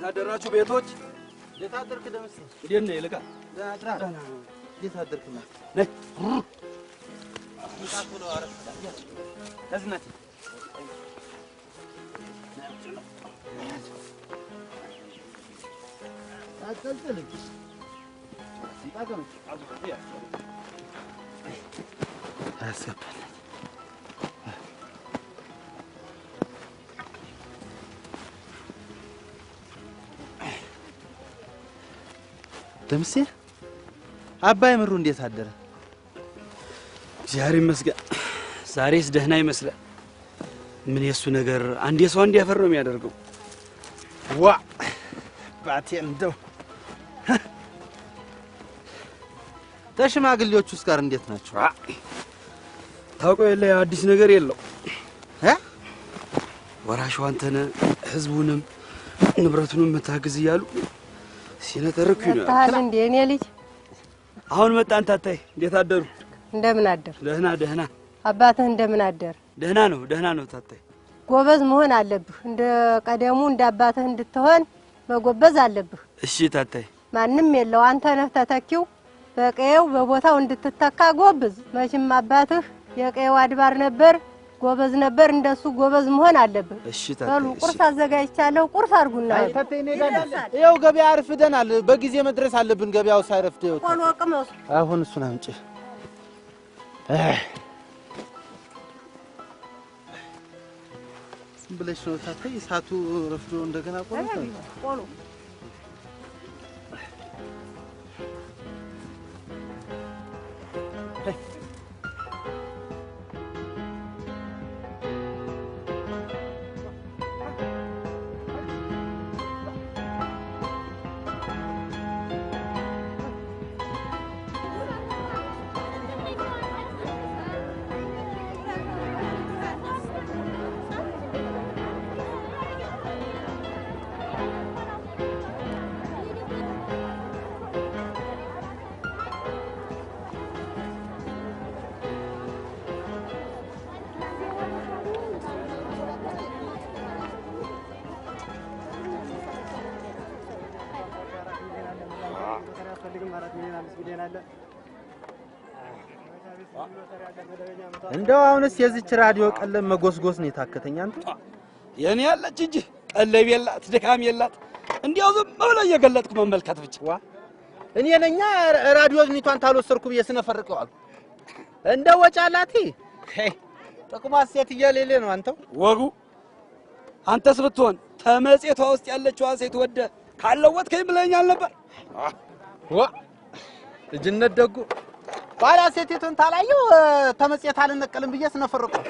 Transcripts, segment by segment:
አደራችሁ ቤቶች የታደርክ ደምስ እንዴት ነህ ይልቃ ዳድራ የታደርክና ነይ እንጣቱ ነው አረፍ ለዝነት አጥልጥል ሲጣገም አስገባል ደምሴ አባይ ምሩ እንዴት አደረ? ዛሬ መስገን ዛሬስ ደህና ይመስላል። ምን የሱ ነገር አንዴ ሰው እንዲያፈር ነው የሚያደርገው። ዋ ባቴ እንደው ተሽማግሌዎቹስ ጋር እንዴት ናቸው? ታውቀው የለ አዲስ ነገር የለው ወራሹ አንተነ ህዝቡንም ንብረቱንም መታገዝ ይያሉ ሲነተርኩ ነው ታል እንዴ እኔ ልጅ አሁን መጣን ታታይ እንዴት አደሩ? እንደምን አደር? ደህና አባትህ እንደምን አደር? ደህና ነው ታታይ ጎበዝ መሆን አለብህ እንደ ቀደሙ እንደ አባትህ እንድትሆን መጎበዝ አለብህ። እሺ ታታይ ማንንም የለው አንተ ነህ ተተኪው በቀየው በቦታው እንድትተካ ጎበዝ መቼም አባትህ የቀየው አድባር ነበር ጎበዝ ነበር እንደሱ ጎበዝ መሆን አለብህ። እሺ ታታይ ቁርስ አዘጋጅቻለሁ ቁርስ አርጉና ተተይኔ ጋር ይኸው ገበያ አርፍደናል በጊዜ መድረስ አለብን ገበያው ሳይረፍድ ይወጣ ቆሎ ቅመሱ አሁን እሱን አምጪ ዝም ብለሽ ነው ታታይ እሳቱ ረፍዶ እንደገና ቆሎ እንደው አሁንስ የዚች ራዲዮ ቀለም መጎስጎስ ነው የታከተኝ አንተ የኔ ያለች እንጂ ቀለብ የላት ድካም የላት እንዲያው ዝም ብሎ እየገለጥኩ መመልከት ብቻ እኔ ነኛ ራዲዮ ዝኒቷን ታልወሰርኩ በየስነፈርቀው አሉ እንደው ወጫላቲ ጥቅማስ ሴት እየሌለ ነው አንተው ወጉ አንተስ ብትሆን ተመጽቷ ውስጥ ያለችው ሴት ወደ ካለወጥከኝ ብለኛል ነበር ልጅነት ደጉ ባላ ሴቲቱን ታላየው ተመጽየት አልነቀልም በየስነፈርቀው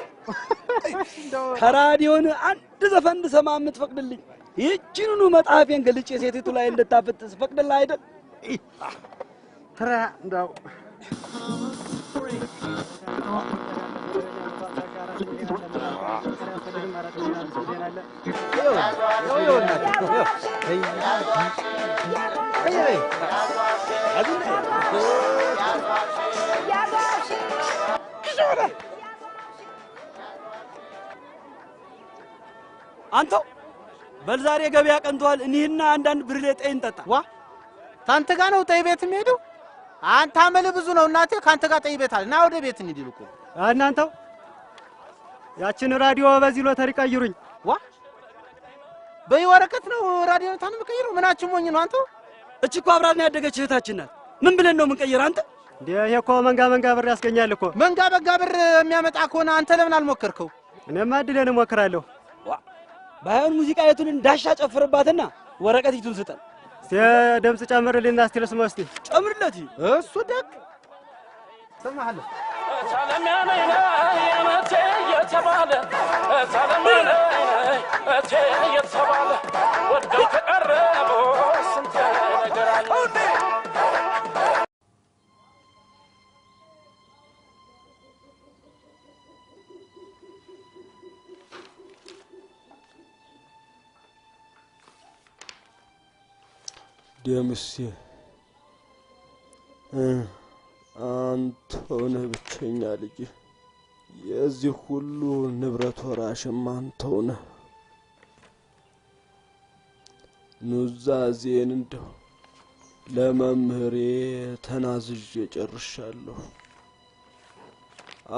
ከራዲዮን አንድ ዘፈን ሰማ የምትፈቅድልኝ ይቺኑኑ መጣፌን ገልጬ ሴቲቱ ላይ እንድታፈጥስ ፈቅድልህ አይደል ተራ እንደው አንተው በልዛሬ ገበያ ቀንቷል እኒህና አንዳንድ ብርሌ ጠይን ጠጣ ታንተ ጋር ነው ጠይ ቤት የሚሄደው አንተ አመል ብዙ ነው እናቴ ካንተ ጋር ጠይ ቤት አለ ና ወደ ቤት እንሂድ እኮ እናንተው ያችን ራዲዮ በዚህ ሎተሪ ቀይሩኝ በየወረቀት ነው ራዲዮ ታንም ቀይሩ ምናችሁ ሞኝ ነው አንተው እቺ እኮ አብራና ያደገች እህታችን ናት ምን ብለን ነው ምን ቀይር አንተ እንዴ ይሄ እኮ መንጋ ብር ያስገኛል እኮ መንጋ ብር የሚያመጣ ከሆነ አንተ ለምን አልሞከርከው እኔማ እድሌን እሞክራለሁ ባይሆን ሙዚቃ የቱን እንዳሻ ጨፍርባትና ወረቀት ይቱን ስጠን ድምጽ ጨምርልኝና እስቲ ልስማ እስቲ ጨምርለት እሱ ደግ ሰማሃለ ሰላም ያመቴ የተባለ ሰላም የተባለ ወደው ተቀረበ ስንት ነገር አለ ደምሴ አንተው ነህ ብቸኛ ልጅ የዚህ ሁሉ ንብረት ወራሽም አንተው ነህ ኑዛዜን እንደው ለመምህሬ ተናዝዤ ጨርሻለሁ።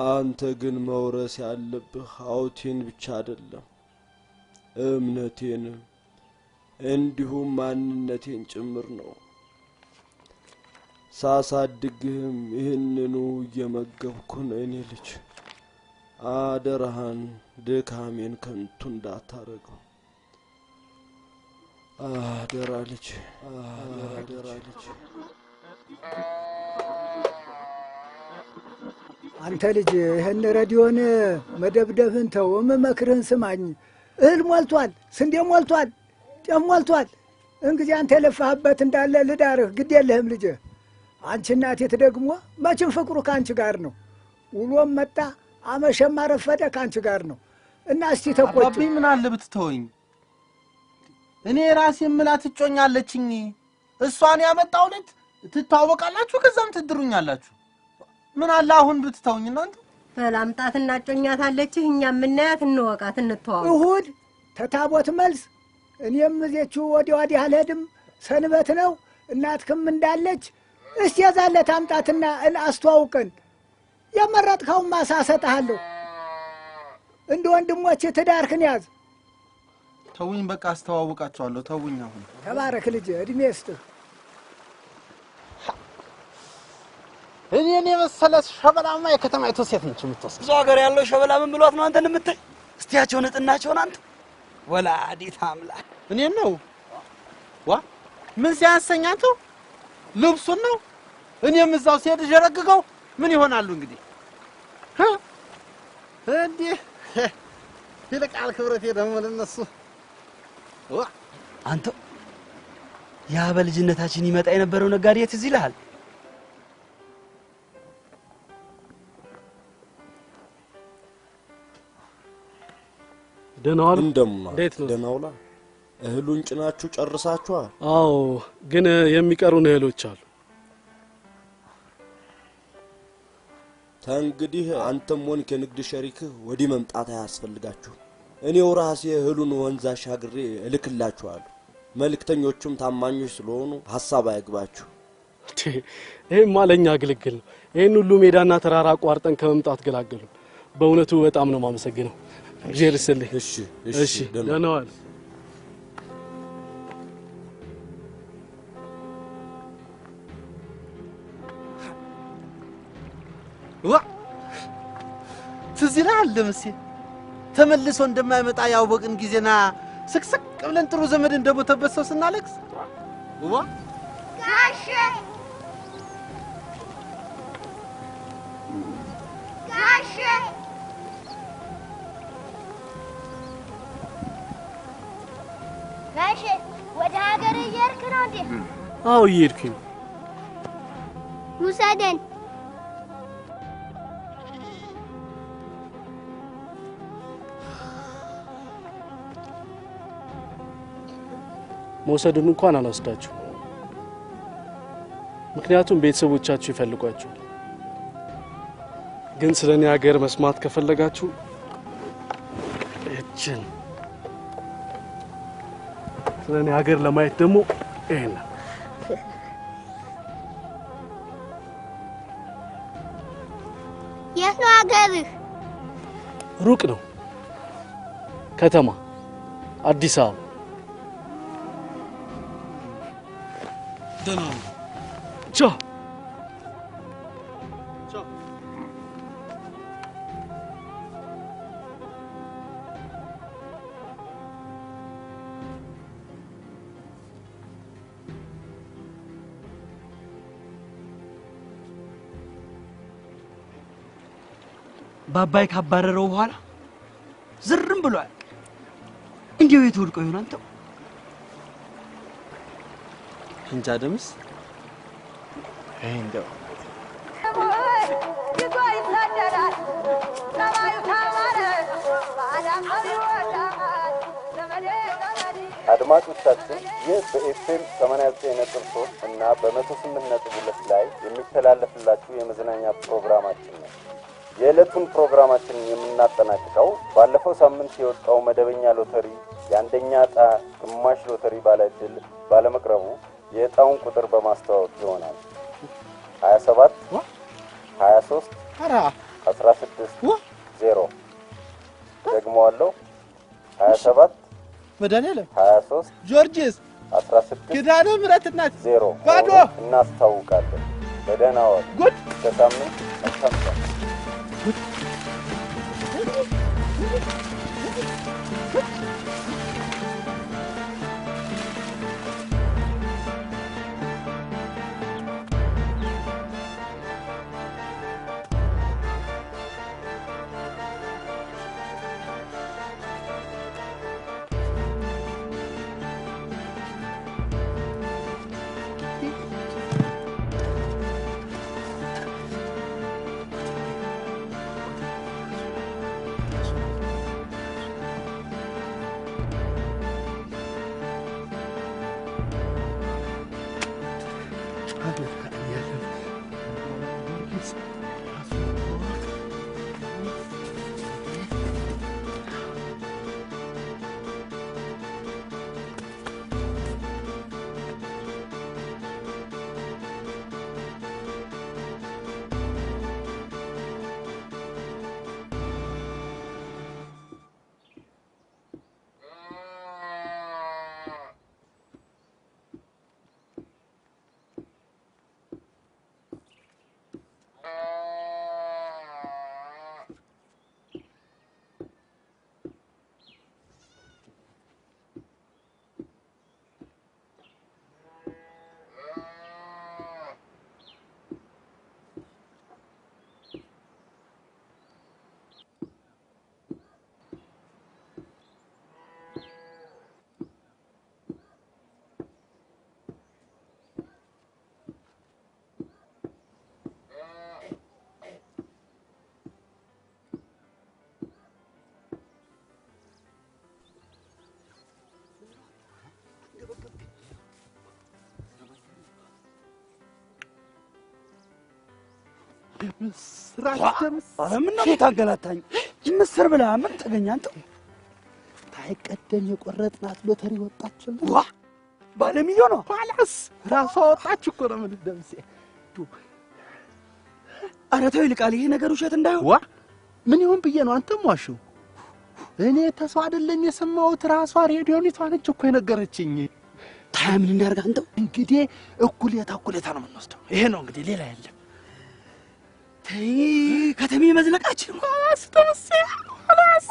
አንተ ግን መውረስ ያለብህ ሀብቴን ብቻ አይደለም እምነቴን እንዲሁም ማንነቴን ጭምር ነው። ሳሳድግህም ይህንኑ እየመገብኩ ነው የኔ ልጅ። አደራህን ድካሜን ከንቱ እንዳታረገው። አደራ ልጅ፣ አደራ ልጅ። አንተ ልጅ ይህን ሬዲዮን መደብደብን ተው፣ መክርህን ስማኝ። እህል ሞልቷል፣ ስንዴ ሞልቷል፣ ጤፍ ሞልቷል። እንግዲህ አንተ የለፋህበት እንዳለ ልዳርህ ግድ የለህም ልጅ። አንቺ እናቴት ደግሞ መቼም ፍቅሩ ከአንቺ ጋር ነው። ውሎም መጣ አመሸም አረፈደ ከአንቺ ጋር ነው እና እስቲ ተቆጭ። አባቢ ምን አለ ብትተወኝ? እኔ ራሴ ምላት እጮኛለችኝ። እሷን ያመጣውለት ትታወቃላችሁ፣ ከዛም ትድሩኛላችሁ። ምን አለ አሁን ብትተውኝ እናንተ? በላምጣት እናጮኛታለች። እኛ ምናያት እንወቃት እንተዋው። እሁድ ተታቦት መልስ እኔም እዚያችሁ ወዲያ አልሄድም፣ ሰንበት ነው። እናትክም እንዳለች እስቲ የዛለት አምጣትና አስተዋውቀን። የመረጥከውን ማሳ እሰጥሃለሁ። እንደ ወንድሞች ትዳርክን ያዝ። ተውኝ በቃ አስተዋውቃቸዋለሁ። ተውኝ አሁን። ተባረክ ልጅ፣ እድሜ ይስጥህ። እኔ የመሰለ ሸበላማ የከተማይቱ ሴት ነች የምትወስድ። እዛው ሀገር ያለው ሸበላ ምን ብሏት ነው አንተን የምታይ? እስቲያቸው ንጥናቸውን አንተ ወላዲት አምላክ። እኔን ነው ዋ ምን ሲያሰኛቸው ልብሱን ነው። እኔም እዛው ሲሄድ ጀረግገው ምን ይሆናሉ እንግዲህ እንዴ? ይልቃል ክብረቴ ደግሞ ለነሱ አንተ ያ በልጅነታችን ይመጣ የነበረው ነጋዴ ትዝ ይልሃል? ደናዋል እንዴት ነው? ደናውላ እህሉን ጭናችሁ ጨርሳችኋል? አዎ፣ ግን የሚቀሩን እህሎች አሉ። እንግዲህ አንተም ሆንክ የንግድ ሸሪክህ ወዲህ መምጣት አያስፈልጋችሁ። እኔው ራሴ እህሉን ወንዝ አሻግሬ እልክላችኋለሁ። መልእክተኞቹም ታማኞች ስለሆኑ ሐሳብ አይግባችሁ። ይሄማ ለኛ ግልግል ነው። ይሄን ሁሉ ሜዳና ተራራ አቋርጠን ከመምጣት ገላገሉ። በእውነቱ በጣም ነው ማመሰግነው። እግዚአብሔር ይስጥልኝ። እሺ ደህና ዋል። ትዝ ይልሃል ደምሴ? ተመልሶ እንደማይመጣ ያወቅን ጊዜና ስቅስቅ ብለን ጥሩ ዘመድ እንደሞተበት ሰው ስናለቅስ ዋ ጋሼ ጋሼ ጋሼ ወደ ሀገር እየሄድክ ነው እንዴ? አዎ እየሄድኩኝ። ውሰደን። መውሰዱን እንኳን አላስዳችሁ፣ ምክንያቱም ቤተሰቦቻችሁ ይፈልጓችኋል። ግን ስለኔ ሀገር መስማት ከፈለጋችሁ እችን ስለኔ ሀገር ለማየት ደግሞ ይሄን የት ነው ሀገርህ? ሩቅ ነው። ከተማ አዲስ አበባ። ደህና ነው። ቻው ቻው። ባባይ ካባረረው በኋላ ዝርም ብሏል። እንዴው የተወልቆ ይሆን አንተ? እንጃ ደምስ እንደው አድማጮቻችን ይህ በኤፍኤም 89.3 እና በ108.2 ላይ የሚተላለፍላችሁ የመዝናኛ ፕሮግራማችን ነው። የዕለቱን ፕሮግራማችንን የምናጠናቅቀው ባለፈው ሳምንት የወጣው መደበኛ ሎተሪ የአንደኛ ዕጣ ግማሽ ሎተሪ ባለዕድል ባለመቅረቡ የዕጣውን ቁጥር በማስተዋወቅ ይሆናል። 27 23 16 0 ደግሞዋለሁ 27 መድኃኒዓለም 23 ጆርጂስ 16 ኪዳነ ምሕረት እናት 0 ባዶ እናስታውቃለን። በደህና ዋሉ። ጉድ ከሳምንት መልካም ቀን። ምን ነው ታገላታኝ? ምስር ብላ ምን ተገኘ አንተ? ታይቀደም የቆረጥናት ሎተሪ ወጣችልን። ዋ ባለ ሚሊዮን ነው ኋላስ ራሷ ወጣች እኮ ነው። ምን ደምሴ ኧረ ተው ይልቃል፣ ይሄ ነገር ውሸት እንዳይሆን። ዋ ምን ይሁን ብዬ ነው አንተም ዋሽው? እኔ ተስፋ አይደለም የሰማሁት፣ ራሷ ሬዲዮኒቷ ነች እኮ የነገረችኝ። ታዲያ ምን እናድርግ አንተው? እንግዲህ እኩሌታ ነው የምንወስደው። ይሄ ነው እንግዲህ፣ ሌላ የለም። ተይ ከተሜ መዝለቃችን ኋላስ ደምሴ ኋላስ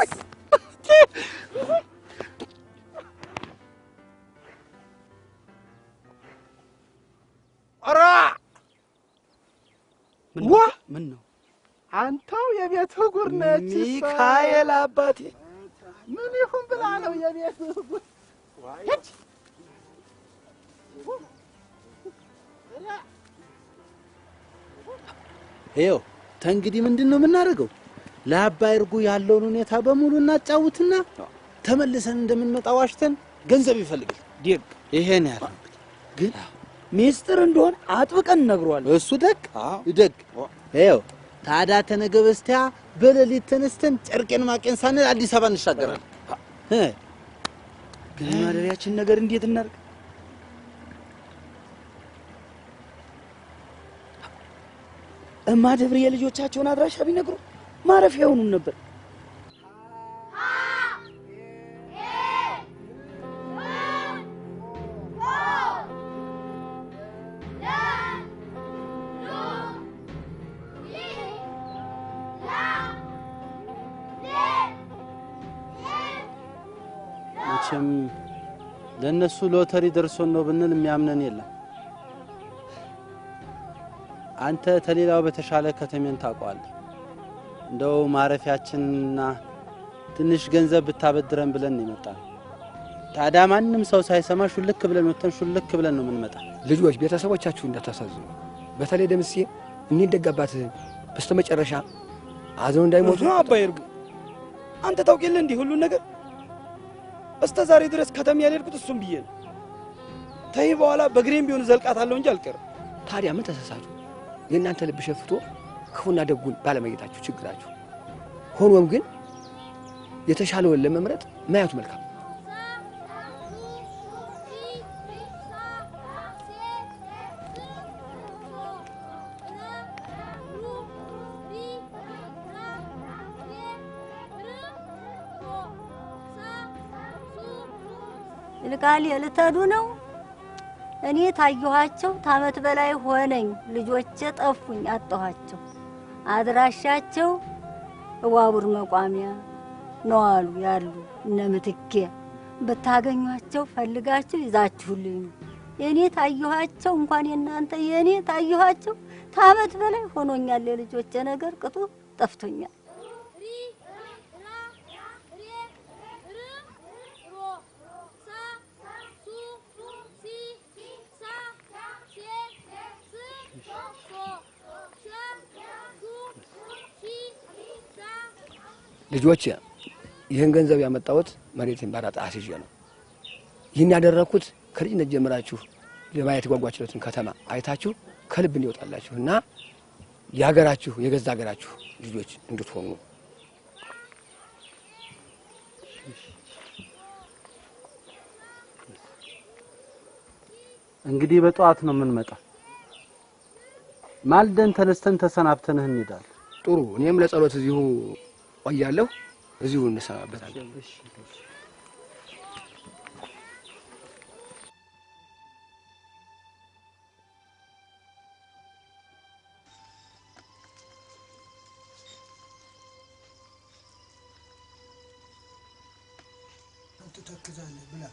ኧረ ምን ነው አንተው የቤት ጉር ነች ሚካኤል አባቴ። ምን ይሁን ብላ ነው የቤት ጉር? ይኸው ተንግዲህ ምንድን ነው የምናደርገው? ለአባይ እርጉ ያለውን ሁኔታ በሙሉ እናጫውትና ተመልሰን እንደምንመጣ ዋሽተን ገንዘብ ይፈልጋል። ዲግ ይሄን ያለው ግን ሚስጥር እንደሆነ አጥብቀን ነግሯል። እሱ ደግ ይኸው ታዲያ ተነገ በስቲያ በሌሊት ተነስተን ጨርቄን ማቄን ሳንል አዲስ አበባ እንሻገራለን። ግን ማደሪያችን ነገር እንዴት እናድርግ? እማ ደብር የልጆቻቸውን አድራሻ ቢነግሩ ማረፊያ ይሆኑን ነበር። መቼም ለነሱ ሎተሪ ደርሶን ነው ብንል የሚያምነን የለም። አንተ ተሌላው በተሻለ ከተሜን ታውቀዋለህ። እንደው ማረፊያችንና ትንሽ ገንዘብ ብታበድረን ብለን ይመጣል። ታዲያ ማንም ሰው ሳይሰማ ሹልክ ብለን ወተን ሹልክ ብለን ነው የምንመጣ። ልጆች ቤተሰቦቻችሁ እንዳታሳዝኑ። በተለይ ደምሴ እንዲደጋባት በስተመጨረሻ አዘው እንዳይሞቱ ነው። አባይ እርጉ አንተ ታውቂልህ እንዲህ ሁሉ ነገር እስከ ዛሬ ድረስ ከተማ ያልሄድኩት እሱም ብዬ ነው። ተይ በኋላ በግሬም ቢሆን ዘልቃታለሁ እንጂ አልቀርም። ታዲያ ምን ተሳሳቱ? የእናንተ ልብ ሸፍቶ ክፉና ደጉን ባለመየታችሁ ችግራችሁ። ሆኖም ግን የተሻለውን ለመምረጥ ማየቱ መልካም። ልቃል የልተዱ ነው እኔ ታየኋቸው ታመት በላይ ሆነኝ ልጆቼ ጠፉኝ አጣኋቸው አድራሻቸው ዋቡር መቋሚያ ነው አሉ ያሉ እነ ምትኬ በታገኟቸው ፈልጋችሁ ይዛችሁልኝ የኔ ታየኋቸው እንኳን የናንተ የኔ ታየኋቸው ታመት በላይ ሆኖኛል ልጆቼ ነገር ቅጡ ጠፍቶኛል ልጆች ይህን ገንዘብ ያመጣሁት መሬትን ባራጣ አስይዤ ነው። ይህን ያደረኩት ከልጅነት ጀምራችሁ ለማየት ጓጓችሁትን ከተማ አይታችሁ ከልብ እንዲወጣላችሁና ያገራችሁ የገዛ ሀገራችሁ ልጆች እንድትሆኑ። እንግዲህ በጧት ነው የምንመጣው። ማልደን ተነስተን ተሰናብተን እንሄዳለን። ጥሩ። እኔም ለጸሎት እዚሁ ቆያለሁ። እዚሁ እንሰናበታለን። ትተክዛለህ ብላ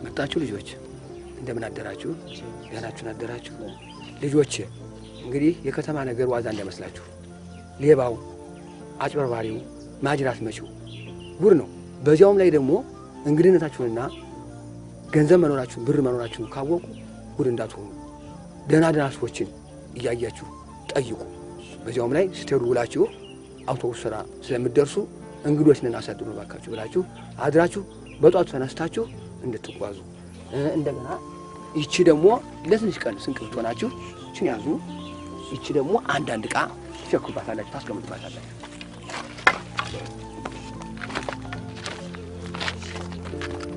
መጣችሁ ልጆች እንደምን አደራችሁ? ያናችሁን አደራችሁ? ልጆች እንግዲህ የከተማ ነገር ዋዛ እንዳይመስላችሁ። ሌባው፣ አጭበርባሪው፣ ማጅራት መጪው ጉር ነው። በዚያውም ላይ ደግሞ እንግድነታችሁንና ገንዘብ መኖራችሁን ብር መኖራችሁን ካወቁ ጉድ እንዳትሆኑ ደህና ደህና ሰዎችን እያያችሁ ጠይቁ። በዚያውም ላይ ስትሄዱ ውላችሁ አውቶቡስ ስራ ስለምትደርሱ እንግዶች ነን አሳድሩ ባካችሁ ብላችሁ አድራችሁ በጧቱ ተነስታችሁ እንድትጓዙ። እንደገና ይቺ ደግሞ ለትንሽ ቀን ስንቅ ብትሆናችሁ እቺን ያዙ። ይቺ ደግሞ አንዳንድ ዕቃ ትሸክሩባታላችሁ፣ ታስቀምጡባታላችሁ።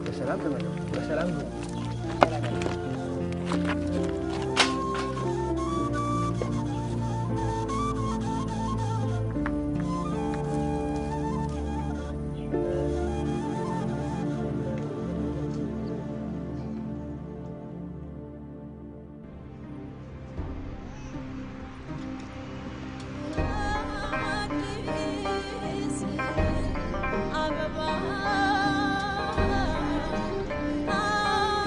በሰላም ተመለሱ። በሰላም ነው። Ah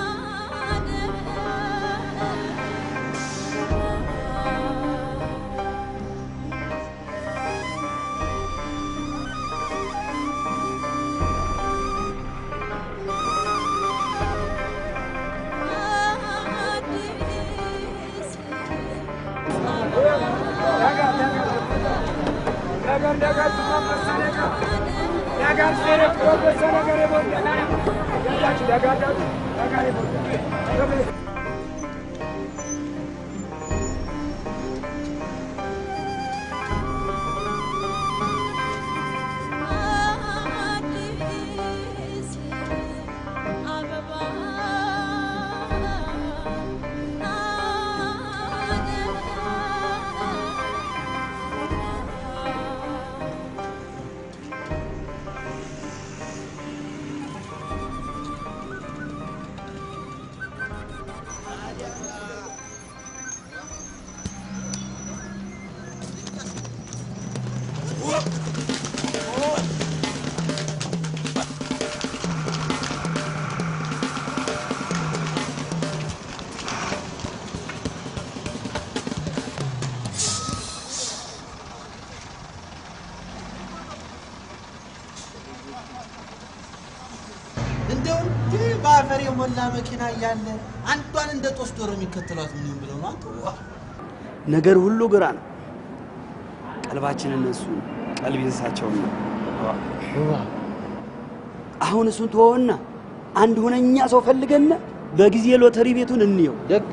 ባፈር የሞላ መኪና ያለ አንዷን እንደ ጦስ ዶሮ የሚከተሏት ምን ብለው ነው አንተ ነገር ሁሉ ግራ ነው ቀልባችን እነሱ ቀልብ ይንሳቸው ነው አሁን እሱን ተወውና አንድ ሆነኛ ሰው ፈልገና በጊዜ ሎተሪ ቤቱን እንየው ደግ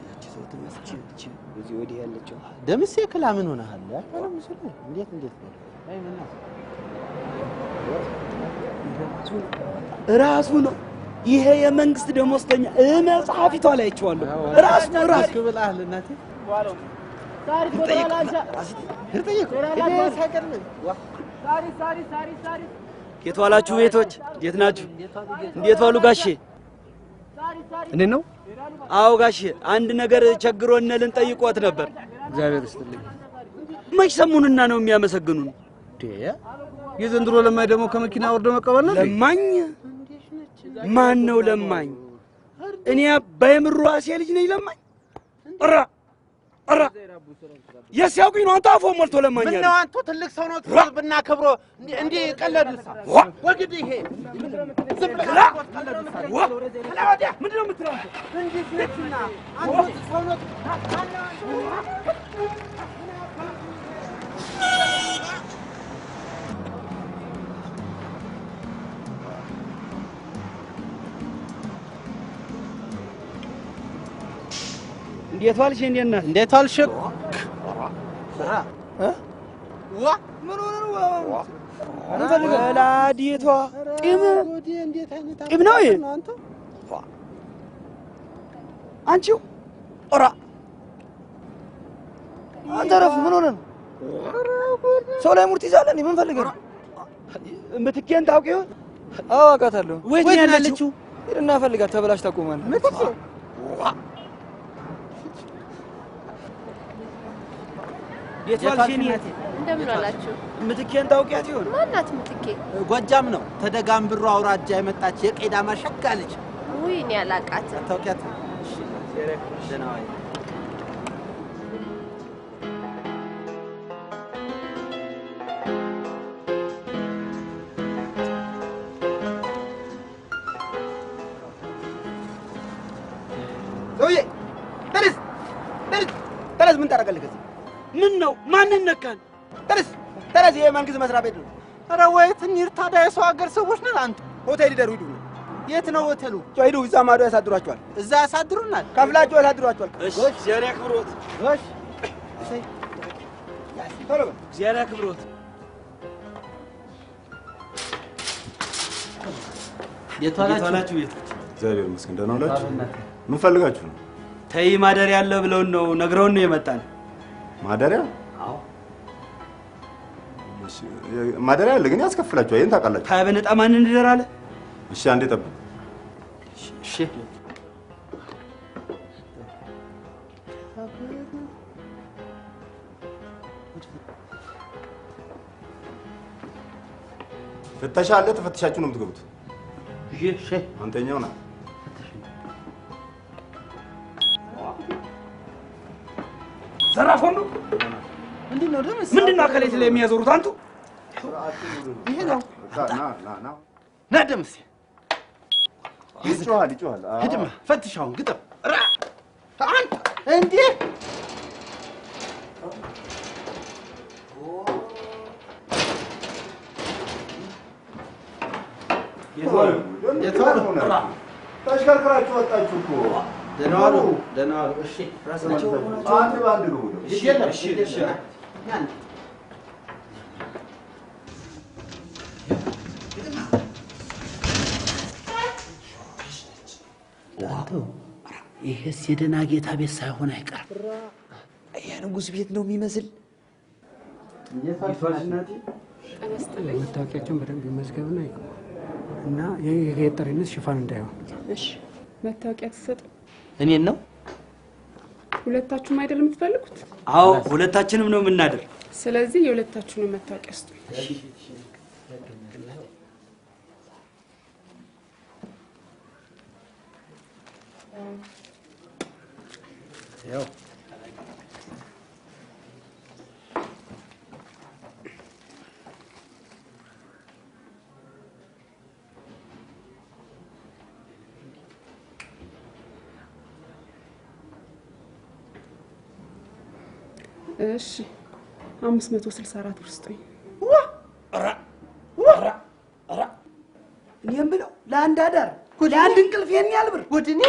ያቺ ሰው ተመስጪ በዚህ ወዲህ ያለችው ደምሴ ክላ ምን ሆነሃል ያፈረም ምስል እንዴት ነው አይ ምን ነው ራሱ ነው ይሄ የመንግስት ደሞዝተኛ መጽሐፊቷ ላይ አይቼዋለሁ ራሱ ክብላህ ለናቴ ዋለው ሳሪ ተቆላላንቻ እርጠየቁ ሳሪ የት ዋላችሁ ቤቶች እንዴት ናችሁ እንዴት ዋሉ ጋሼ እንዴት ነው አዎ ጋሼ አንድ ነገር ቸግሮን ልንጠይቆት ነበር እግዚአብሔር ይስጥልኝ መች ሰሙንና ነው የሚያመሰግኑን የዘንድሮ ለማይ ደግሞ ከመኪና ወርዶ መቀበል ነው ለማኝ ማን ነው ለማኝ እኔ ባይምሩ አሴ ልጅ ነኝ ለማኝ ራ የሲያውቁኝ ነው አንተ አፎ ሞልቶ ለማኝ ምን ነው አንተ ትልቅ ሰው ነው ብናከብሮ እንዴ ቀለድሳ ወግድ ይሄ ዝም ብለህ ቀለድሳ ወዲያ ምንድን ነው የምትለው እንዴት ነችና አንተ ሰው ነው እንዴት ዋልሽ እንዴና እንዴት ዋልሽ ዋ ምን ሆነ ነው አንፈልገው ወላዲቷ ቂም ነው ይሄ አንቺው ኦራ አንተ ረፍ ምን ሆነ ነው ሰው ላይ ሙርት ይዛለን ምን ፈልገህ ምትኬን ታውቂው አዎ አውቃታለሁ ወይት ያለችው እና ፈልጋት ተበላሽ ታቆማለህ ምትኬ የቷልሽኒ እንደምን አላችሁ ምትኬን ታውቂያት ይሆን ማናት ምትኬ ጎጃም ነው ተደጋምብሮ አውራጃ የመጣች የቄዳማ ሸጋ ልጅ ውይ እኔ አላቃት ታውቂያት እሺ ዘረክ ደናዋይ ኦዬ ተረስ ምን ታረጋለህ ምን ነው ማንን ነካን ተረስ የመንግስት መስሪያ ቤት ነው ኧረ ወይት እንሂድ ታዲያ የሰው ሀገር ሰዎች ነን አንተ ሆቴል ይደሩ ሂዱ የት ነው ሆቴሉ ሂዱ እዛ ማዶ ያሳድሯቸዋል እዛ ያሳድሩናል ከፍላቸው ያሳድሯቸዋል እሺ ዚያራ ክብሮት እሺ ቶሎ ዚያራ ክብሮት የቷላችሁ እግዚአብሔር ይመስገን ደህና ዋላችሁ ምን ፈልጋችሁ ነው ተይ ማደሪያ ያለ ብለውን ነው ነግረውን ነው የመጣን ማደሪያ አዎ እሺ ማደሪያ አለ ግን ያስከፍላችሁ አይን ታውቃላችሁ ታዲያ በነጣ ማን እንደራለ እሺ አንዴ ጠብቅ እሺ ፍተሻ አለ ተፈትሻችሁ ነው የምትገቡት እሺ አንተኛው ና ዘራፎን ነው ምንድነው ደምስ ምንድነው አከሌት ላይ የሚያዞሩት አንቱ ይሄ ነው ና ደምስ ይጮሃል ሂድማ ፈትሻውን ግጠም አንተ እንዴ ተሽከርክራችሁ ወጣችሁ እኮ ደህና ዋሉ እሺ ራሳቸው አንድ ባንድ ግቡ እሺ እሺ ይሄስ የደና ጌታ ቤት ሳይሆን አይቀርም። የንጉስ ቤት ነው የሚመስል። መታወቂያቸውን በደንብ ይመዝገብና ይቆም እና የገጠሪነት ሽፋን እንዳይሆን። እሺ መታወቂያ ተሰጥ። እኔን ነው? ሁለታችሁም አይደለም የምትፈልጉት? አዎ ሁለታችንም ነው የምናደር። ስለዚህ የሁለታችሁንም መታወቂያ ስጡ። ያው እሺ 564 ብር ስጡኝ። እኔ የምለው ለአንድ አዳር ለአንድ እንቅልፍ ይሄን ያህል ብር ጉድኔ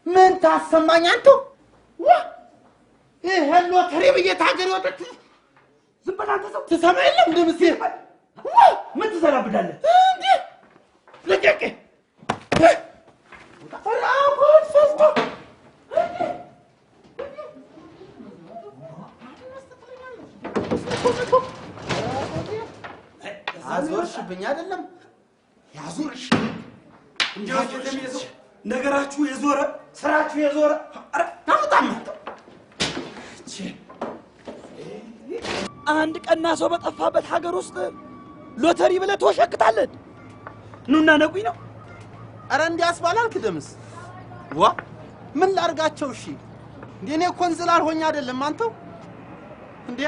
ምን ታሰማኝ አንተ? ይሄ ሎተሪ በየት ሀገር ወጣት? ዝም በል አንተ ሰው ትሰማ የለም እንደ ምስል ምን ትሰራብዳለህ እንዴ? ለቀቅ አሁን ፈስቶ አዞርሽብኝ አይደለም ያዞርሽ እንዴ ነገራችሁ የዞረ ስራችሁ የዞረ አረ ታምጣም አንድ ቀና ሰው በጠፋበት ሀገር ውስጥ ሎተሪ ብለህ ተወሸክታለህ። ኑና ነቁኝ ነው። አረ እንዲያስባላልክ ደምስ ዋ ምን ላርጋቸው? እሺ እንዴ እኔ እኮ እንዝላል ሆኜ አይደለም አንተው እንዴ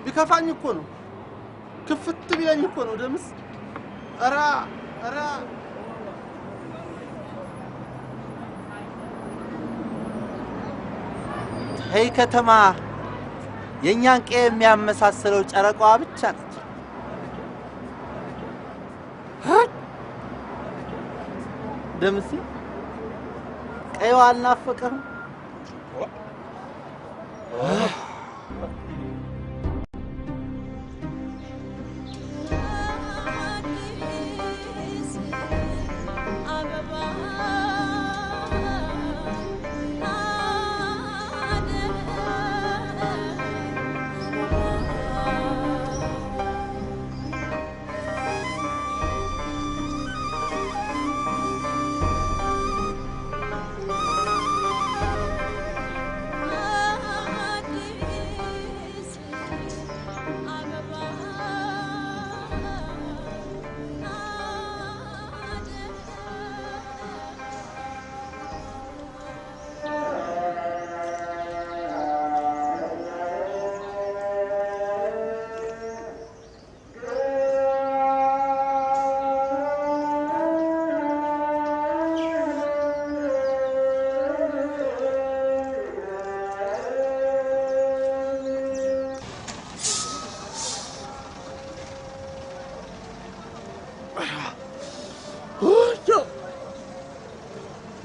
ቢከፋኝ እኮ ነው ክፍት ቢለኝ እኮ ነው ደምስ። አራ ሄይ ከተማ የኛን ቀይ የሚያመሳስለው ጨረቃዋ ብቻ ነች። ደምስ ቀይዋ አልናፈቀህም?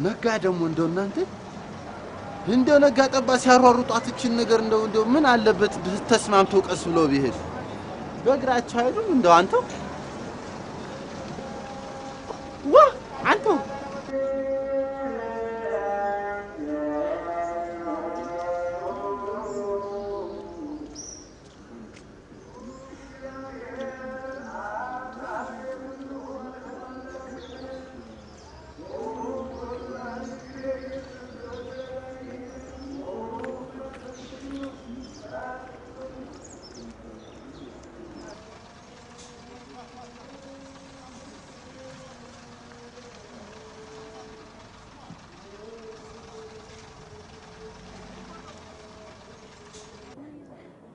ነጋ ደግሞ እንደው እናንተ እንደው ነጋ ጠባ ሲያሯሩጧት እቺን ነገር እንደው ምን አለበት ተስማምቶ ቀስ ብሎ ቢሄድ በእግራቸው አይሉም እንደው አንተው ዋ አንተው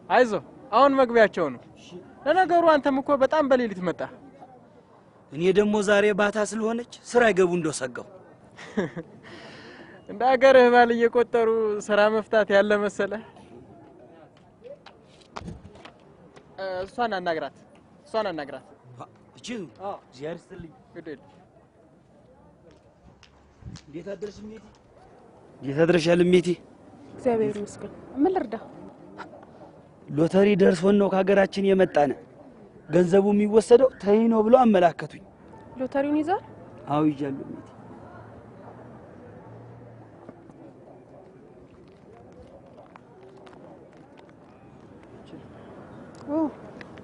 አይዞ አሁን መግቢያቸው ነው። ለነገሩ አንተም እኮ በጣም በሌሊት መጣ። እኔ ደግሞ ዛሬ ባታ ስለሆነች ስራ ይገቡ እንደሰጋው እንደ ሀገርህ ባል እየቆጠሩ ስራ መፍታት ያለ መሰለ። እሷን አናግራት። እቺው እግዚአብሔር ይስጥልኝ። ግዴል እንዴት አደርሽ እሜቴ? እንዴት አድረሻል እሜቴ? እግዚአብሔር ይመስገን። ምን ልርዳ? ሎተሪ ደርሶን ነው ከሀገራችን የመጣነ። ገንዘቡ የሚወሰደው ተይ ነው ብሎ አመላከቱኝ። ሎተሪውን ይዛል? አዎ ይዣለሁ እሜቴ።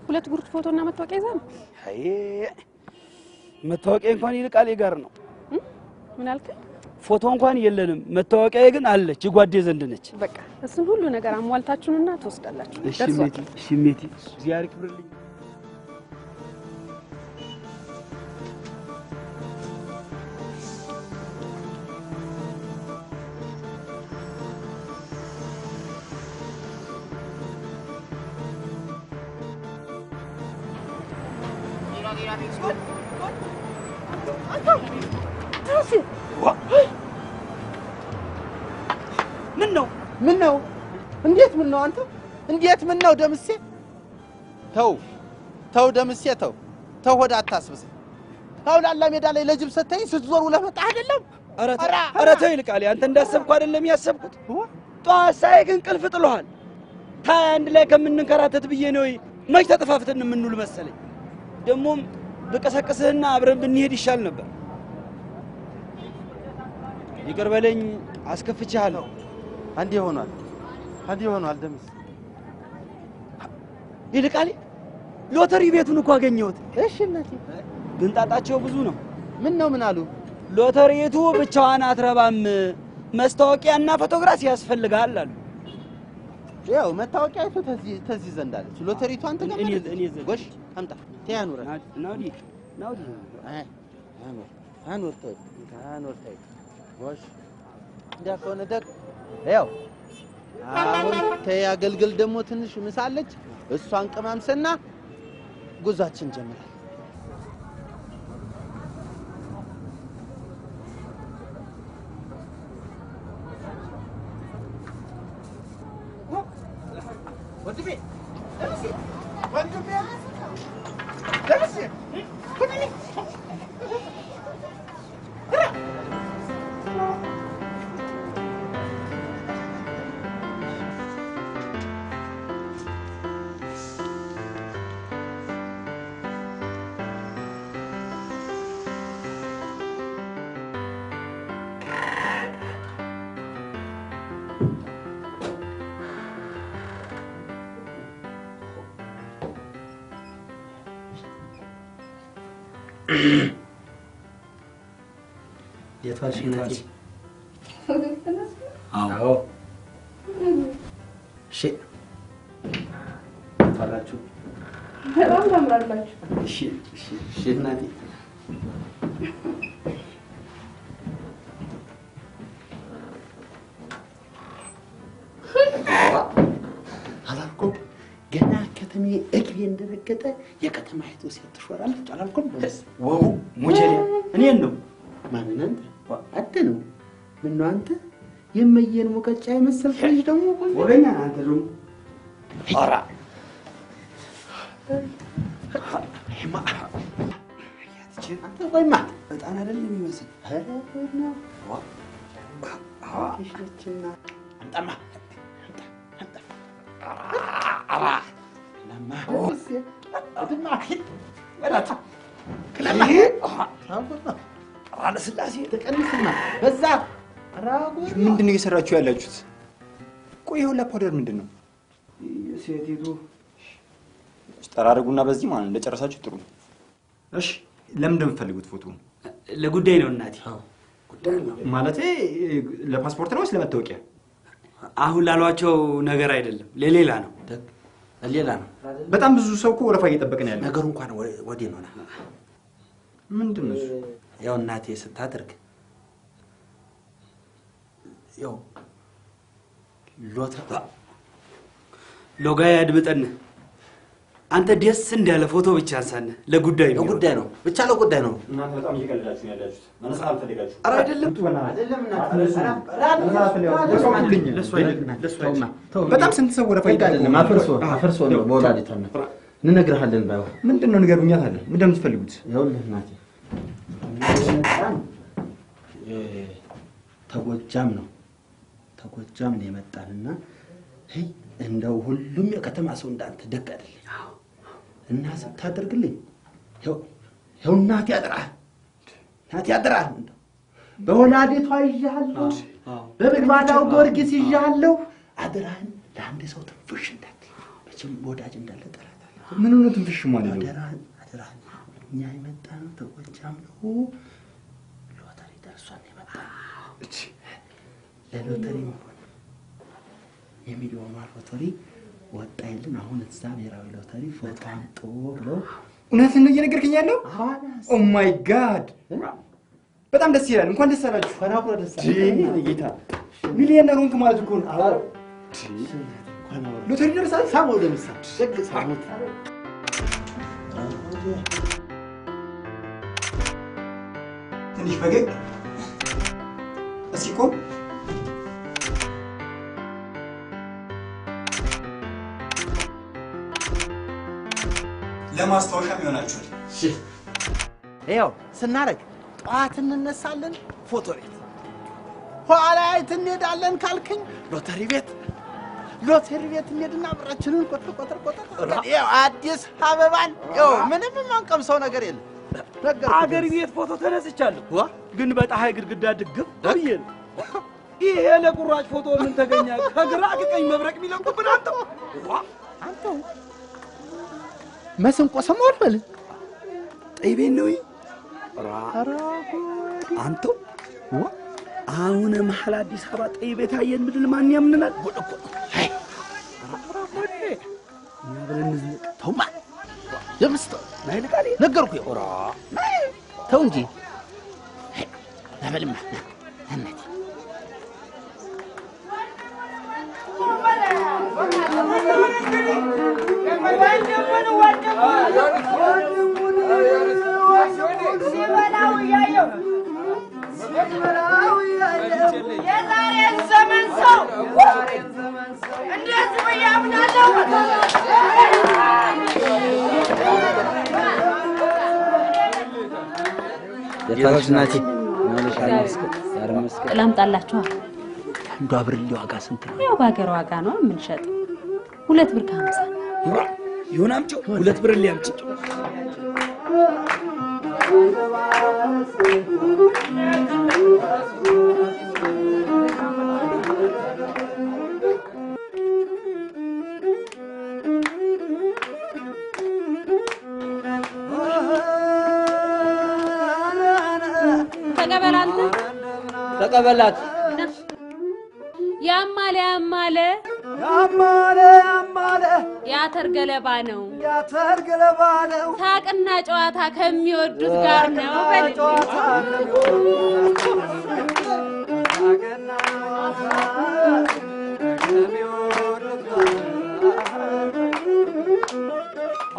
ሁለት ጉርድ ፎቶና መታወቂያ ይዛል? አይ መታወቂያ እንኳን ይልቃል ጋር ነው። ምን አልከ? ፎቶ እንኳን የለንም፣ መታወቂያ ግን አለች፣ ጓዴ ዘንድ ነች። በቃ እሱን ሁሉ ነገር አሟልታችሁንና ትወስዳላችሁ። እሺ እሜቴ፣ እሺ እሜቴ፣ እግዚአብሔር ይክብርልኝ። ምን ነው? እንዴት ምን ነው አንተ? እንዴት ምን ነው ደምሴ? ተው ደምሴ ተው ሆድ አታስብስ። ላላ ሜዳ ላይ ለጅብ ሰተኝ ስትዞር ውለህ መጣህ አይደለም? ኧረ ተው ይልቃል፣ አንተ እንዳሰብኩ አይደለም ያሰብኩት። ጠዋት ሳይ ግን ቅልፍ ጥሎሃል። ታይ አንድ ላይ ከምንንከራተት ብዬ ነው። መች ተጠፋፍተን የምንውል መሰለኝ። ደግሞም ብቀሰቅስህና አብረን ብንሄድ ይሻል ነበር። ይቅር በለኝ፣ አስከፍቼሃለሁ። አንዴ ሆኗል ደምሴ። ይልቃል ሎተሪ ቤቱን እኮ አገኘሁት። እሺ እናቴ፣ ግን ጣጣቸው ብዙ ነው። ምን አሉ? ሎተሪቱ ብቻዋን አትረባም፣ መስታወቂያና ፎቶግራፍ ያስፈልጋል አሉ። ያው መታወቂያቱ ተዚህ ዘንድ አለች። ሎተሪቱ አንተ ጋር እኔ ዘንድ። ጎሽ አምጣ ተያኑረ ናውዲ አኑር ታይ ጎሽ እንዲያ ከሆነ ደግ ያው አሁን ተይ አገልግል ደግሞ ትንሽ ምሳለች፣ እሷን ቀማምሰና ጉዟችን ጀምራል። የቷልሽ ናቲ? አዎ እሺ ታላችሁ በጣም ታምራላችሁ። እሺ ናቲ አላልኩም ገና ከተሜ እግሬ እንደረገጠ የከተማይቱ ሴት ትሾራለች አላልኩም? ወው ሙጀሌ እኔን ነው ማንን አንተ አደነው ምነው አንተ የመየን ሙቀጫ የመሰልክ ልጅ ደግሞ ወገኛ አንተ ደግሞ ኧረ ማ ያትችን አንተ ቆይማ በጣም አይደለም የሚመስል ኧረ ነው እሺና አንተማ ለማ አድማ ወዳታ ክላማ አለ ስላሴ ተቀንስና በዛ ራጉ ምንድነው እየሰራችሁ ያላችሁት? ቆይ ይኸውላ ፓውደር ምንድነው? ሴቲቱ ጠራርጉና በዚህ ማለት እንደጨረሳችሁ ጥሩ። እሺ ለምን እንደምትፈልጉት ፎቶ? ለጉዳይ ነው እናቴ። ጉዳይ ነው ማለት ለፓስፖርት ነው ወይስ ለመታወቂያ? አሁን ላሏቸው ነገር አይደለም፣ ለሌላ ነው። ሌላ ነው። በጣም ብዙ ሰው እኮ ወረፋ እየጠበቀ ነው ያለው። ነገሩ እንኳን ወዲህ ነው። ምንድነው እሱ? ያው እናቴ ስታደርግ ያው ሎጋ ያድምጠን። አንተ ደስ እንዳለ ፎቶ ብቻ አንሳነ። ለጉዳይ ነው ብቻ ለጉዳይ ነው። እናንተ በጣም እየቀለዳችሁ ነው ያላችሁት። መነሳት አልፈልጋችሁ። ኧረ አይደለም በጣም ስንት ሰው ወረፋ አይደለም። አፍርሶ ነው በወላዲቷ እንነግርሃለን ባይሆን ምንድነው ንገሩኛት አለ ምን እንደምትፈልጉት ይኸውልህ እናቴ ተጎጃም ነው የመጣንና ሄይ እንደው ሁሉም የከተማ ሰው እንዳንተ ደግ አይደለም እና ስታደርግልኝ ይኸው እናቴ ያድራህ በወላዲቷ ይዣለሁ በብግባዳው ጊዮርጊስ ይዣለሁ አደራህን ለአንድ ሰው ትንፍሽ እንዳትል መቼም ወዳጅ እንዳለ ጠላታለሁ ምን ነው ትንፍሽ ማለት ነው አደራህን እኛ የመጣነው ተጎጃም ነው ሎተሪ ደርሷን የመጣነው ለሎተሪ የሚሊዮን ሎተሪ ወጣ ይልን አሁን እዛ ብሔራዊ ሎተሪ ፎቶ አምጡ ብለው እውነትን ነው እየነገርከኝ ያለው ኦ ማይ ጋድ በጣም ደስ ይላል እንኳን ደስ አላችሁ ፈናኩ ደስ አላችሁ ጌታ ሚሊዮነር ሆንክ ማለት እኮ ነው ሎተሪ ደርሳል ሳሞው ደምሳ ደግ ሳሞት ትንሽ ፈገግ እስኪ ቆም ለማስታወሻም ይሆናችኋል እሺ ይኸው ስናረግ ጠዋት እንነሳለን ፎቶ ቤት ኋላ አይት እንሄዳለን ካልከኝ ሎተሪ ቤት እንሄድና ብራችንን ቆጥር ይኸው አዲስ አበባን ይኸው ምንም የማንቀምሰው ነገር የለም አገር ቤት ፎቶ ተነስቻለሁ ግን በፀሐይ ግድግዳ ድግፍ ብዬ ነው ይሄ ለቁራጭ ፎቶ ምን ተገኘ ከግራ ከቀኝ መብረቅ የሚለቁብን አንተው መስንቆ ሰሞን በል ጠይቤን ነው አንተ አሁን መሐል አዲስ አበባ ጠይቤ ታየን ምድል ማን ያምንናል ወደ እኮ አይ ያ ብለን ዝቅ ተውማ የምስተ ናይልቃሊ ነገርኩ ይቆራ ተው እንጂ ለበልማ እናቴ የዛሬን ዘመን ሰው እንዴት ብዬ አምናለሁ? የታች ናቲ ላምጣላችኋል። አንዷ ብርሌ ዋጋ ስንት ነው? ያው በሀገር ዋጋ ነው የምንሸጠው 2 ብር ከ50 ይሁን አምጪው 2 ብር ሊያምጪ ተቀበላት ያማለ ያተር ገለባ ነው ሳቅና ጨዋታ ከሚወዱት ጋር ነው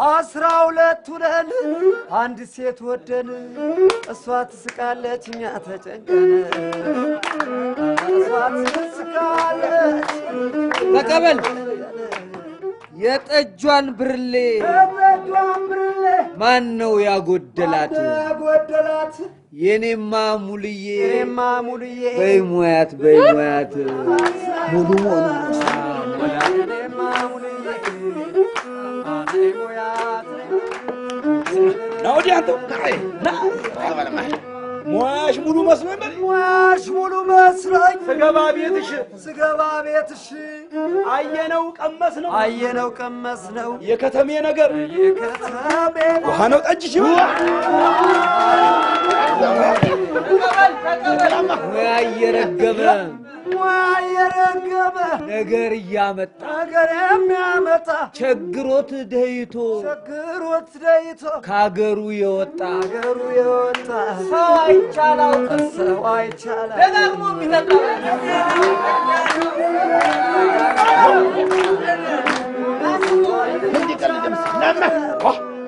አስራ ሁለት ሁነን አንድ ሴት ወደን እሷ ትስቃለች እኛ ተጨንቀን እሷ ትስቃለች ተቀበል የጠጇን ብርሌ ማን ነው ያጎደላት የኔማ ሙልዬ በይሞያት ሙሉ ሆነ ናውዲ አንተ ና ሙያሽ ሙሉ መስሎኝ ስገባ ቤትሽ አየነው ቀመስ ነው የከተሜ ነገር ውሃ ነው ጠጅሽ ሙያ እየረገበ ነገር የሚያመጣ ቸግሮት ደይቶ ከአገሩ የወጣ ሰው አይቻላው ደጋግሞ የሚጠጣ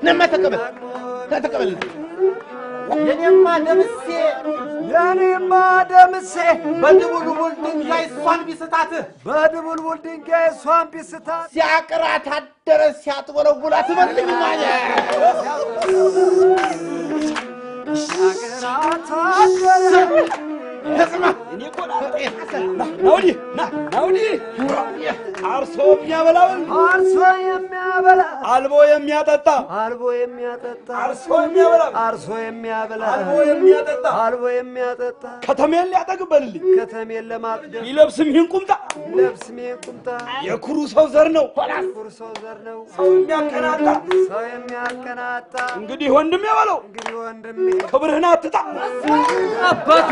ነማ ተቀበል የኔማ ደምሴ በድቡልቡል ድንጋይ እሷን ቢስታትህ ሲያቅራት አደረ ሲያጥወለውላት መልግማለ ሲያቅራት አደረ እስማ እኔ ቆላጤ ናውዲ ናውዲ አርሶ የሚያበላ አልቦ የሚያጠጣ አልቦ የሚያጠጣ ከተሜን ሊያጠግበልልኝ ለማጥደም ይለብስም ይህን ቁምጣ የኩሩ ሰው ዘር ነው ሰው የሚያቀናጣ እንግዲህ ወንድሜ በለው ክብርህን አትጣ አባቱ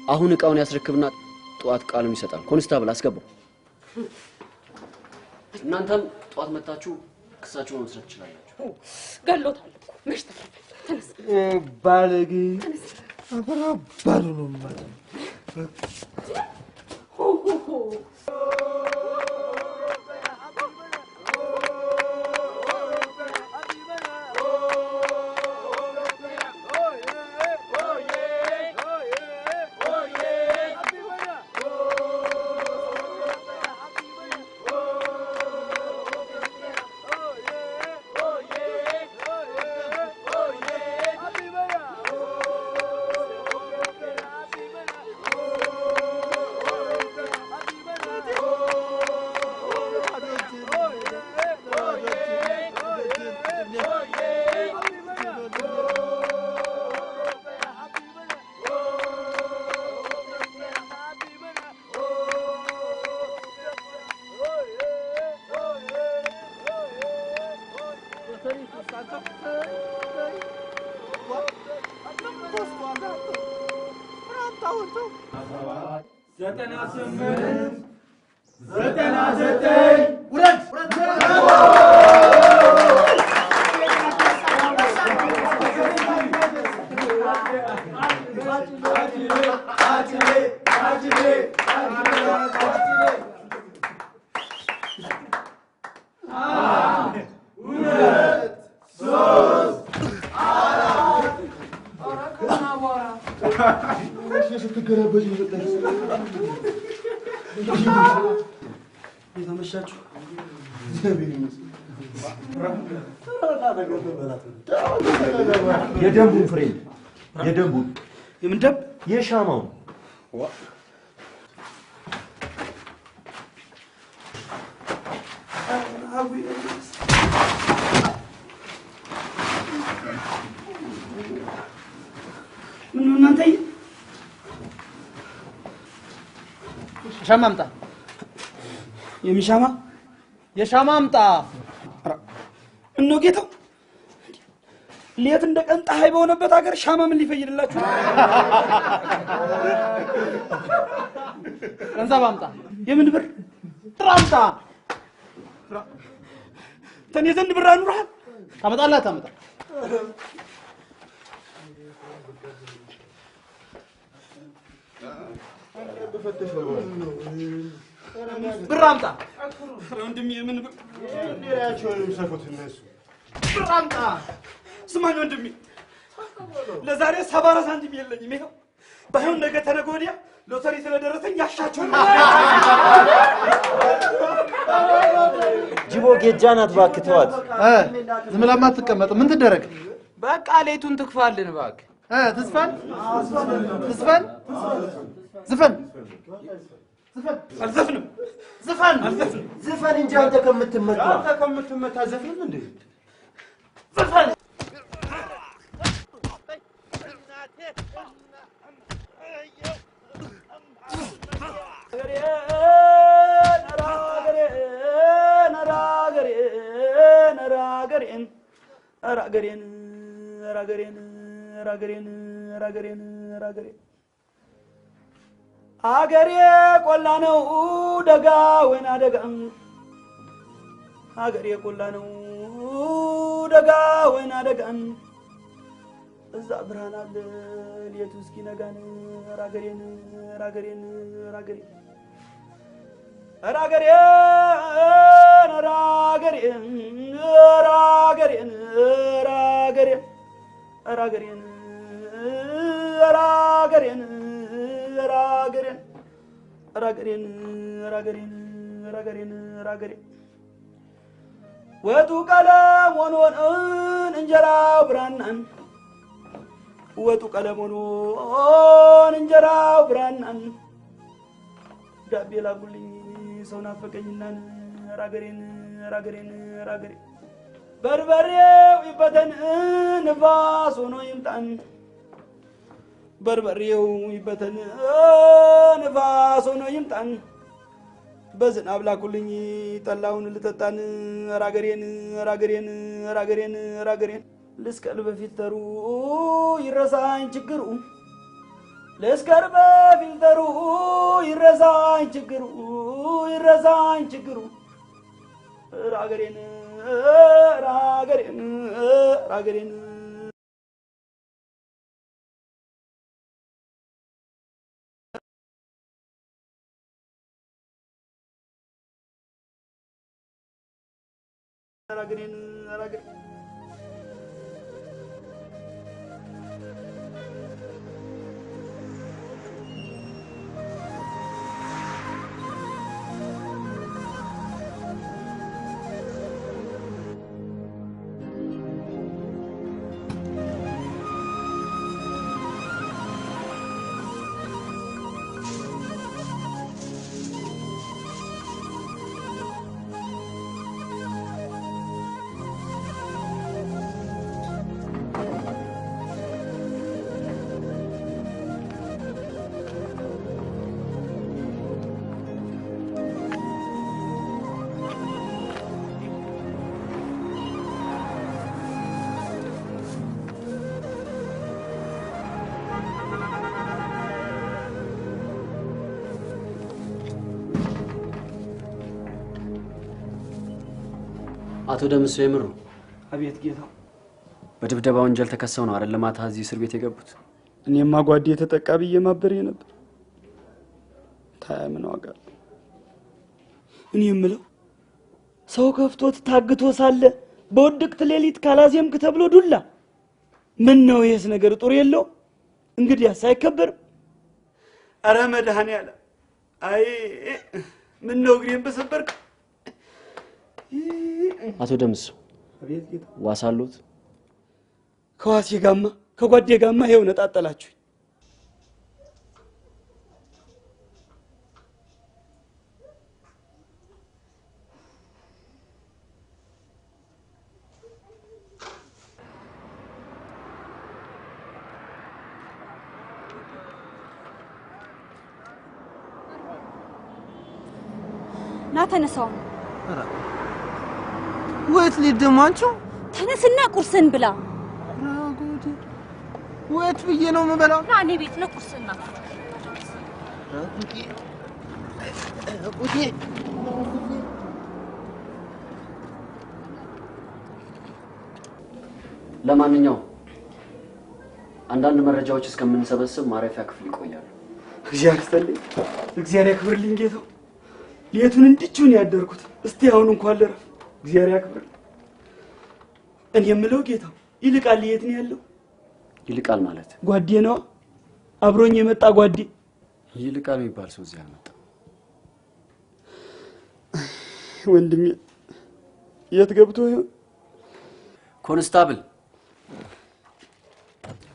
አሁን እቃውን ያስረክብና ጧት ቃሉን ይሰጣል። ኮንስታብል አስገባው። እናንተም ጧት መጣችሁ ክሳችሁን መስራት ትችላላችሁ። ገሎታል እኮ ምሽት ተነስ ባለጌ አፈራ ባሉ ነው ማለት የተመሻችሁ የደንቡን ፍሬ የደንቡን የምን ደንብ? የሻማው ምን እናንተ ሻማ አምጣ። የሚሻማ የሻማ አምጣ። እኖ ጌታው ሌት እንደ ቀን ፀሐይ በሆነበት ሀገር ሻማ ምን ሊፈይድላችሁ? ገንዘብ አምጣ። የምን ብር? ብር አምጣ። ተኔ ዘንድ ብር አኑረሃል? ታመጣለህ ታመጣ። ብር አምጣ። ወንድሜ የምን ብር? እንዴራቸውን ሰፉት እነሱ። ብር አምጣ። ስማኝ ወንድሜ ለዛሬ 74 ሳንቲም የለኝም። ይኸው ባይሆን ነገ ተነገ ወዲያ ሎተሪ ስለደረሰኝ ያሻችሁን ጅቦ ጌጃ ናት እባክህ ተዋት። ዝም ብላ ማትቀመጥ ምን ትደረግ? በቃ ሌቱን ትክፋልን እባክህ። ትዝፈን ትዝፈን ዝፈን አልዘፍንም። ዝፈን ዝፈን እንጂ አንተ ከምትመታ ዘፍንም እንዴ? ዝፈን አገሬ ቆላ ነው ደጋ ወይና ደጋ አገሬ ቆላ ነው ደጋ ወይና ደጋ እዛ ብርሃን አለ ሌቱ እስኪነጋን ራገሬን ራገሬን ራገሬን ራገሬን ራገሬን ራገሬን ራገሬን ራገሬን ራገሬን ራገሬን ራገሬን ራገሬን ራገሬን ራገሬን ወጡ ቀለም ሆኖን እንጀራው ብራናን ወጡ ቀለም ሆኖን እንጀራው ብራናን ዳቤ ላጉልኝ ሰው ናፈቀኝናን ራገሬን ራገሬን ራገሬን በርበሬው ይበተን ንፋስ ሆኖ ይምጣን በርበሬው ይበተን ንፋስ ሆኖ ይምጣን በዝናብ ላኩልኝ ጠላውን ልጠጣን ራገሬን ራገሬን ራገሬን ራገሬን ልስቀል በፊልተሩ ይረሳኝ ችግሩ ልስቀል በፊልተሩ ይረሳኝ ችግሩ ይረሳኝ ችግሩ ራገሬን ራገሬን ራገሬን ራገሬን ራገሬን አቶ ደምስ የምሩ አቤት ጌታ በድብደባ ወንጀል ተከሰው ነው አይደል ለማታ እዚህ እስር ቤት የገቡት እኔማ ጓዴ ተጠቃ ብዬ ማበሬ ነበር ታያ ምን ዋጋ እኔ የምለው ሰው ከፍቶት ታግቶ ሳለ በወድቅት ሌሊት ካላዚየምክ ተብሎ ዱላ ምን ነው ይሄስ ነገር ጦር የለው እንግዲህ ሳይከበር አረ መድሃኒ ያለ አይ ምን ነው ግሬን በሰበርክ አቶ ደምስ አቤት ጌታ ዋሳሉት ከዋሴ ጋማ ከጓዴ ጋማ ይሄው ነጣጣላችሁ ና ተነሳው ወይት ሊደማንቹ ተነስና ቁርስን ብላ ወይት ብዬ ነው የምበላው ና እኔ ቤት ነው ቁርስና ለማንኛውም አንዳንድ መረጃዎች እስከምንሰበስብ ማረፊያ ክፍል ይቆያሉ እግዚአብሔር ያክብርልኝ ጌታው ሌቱን እንድቹን ያደርኩት እስቲ አሁን እንኳን ለረፍ እግዚአብሔር ያክብር እኔ የምለው ጌታው ይልቃል የት ነው ያለው ይልቃል ማለት ጓዴ ነው አብሮኝ የመጣ ጓዴ ይልቃል የሚባል ሰው እዚህ አልመጣም ወንድሜ የት ገብቶ ይሆን ኮንስታብል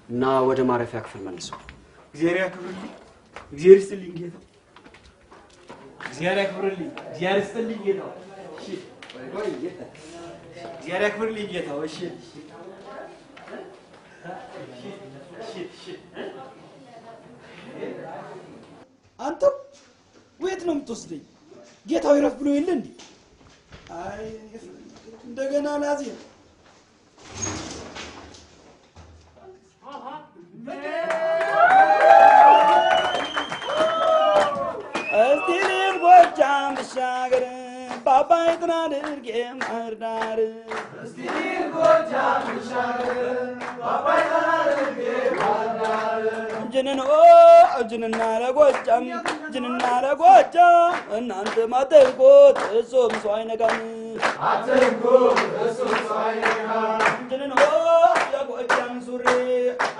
እና ወደ ማረፊያ ክፍል መልሰው እግዚአብሔር ያክብርልኝ እግዚአብሔር ይስጥልኝ ጌታው እግዚአብሔር ያክብርልኝ እግዚአብሔር ይስጥልኝ ጌታው እሺ ወይ እግዚአብሔር ያክብርልኝ ጌታው እሺ አንተ ወይት ነው የምትወስደኝ ጌታው ይረፍ ብሎ የለ እንዴ አይ እንደገና ናዚ እስቲልም ጎጃም ብሻገር ባባይ ጥናድርጌ ማርዳር እስቲልም ጎጃም ብሻገር ባባይ ጥናድርጌ ማርዳር ጅንና ለጎጃም ጅንና ለጎጃም እናንተ ማተንኮት እሱም ሰው አይነካም አተንኮት እሱም ሰው አይነካም ጅንኖ ለጎጃም ሱሪ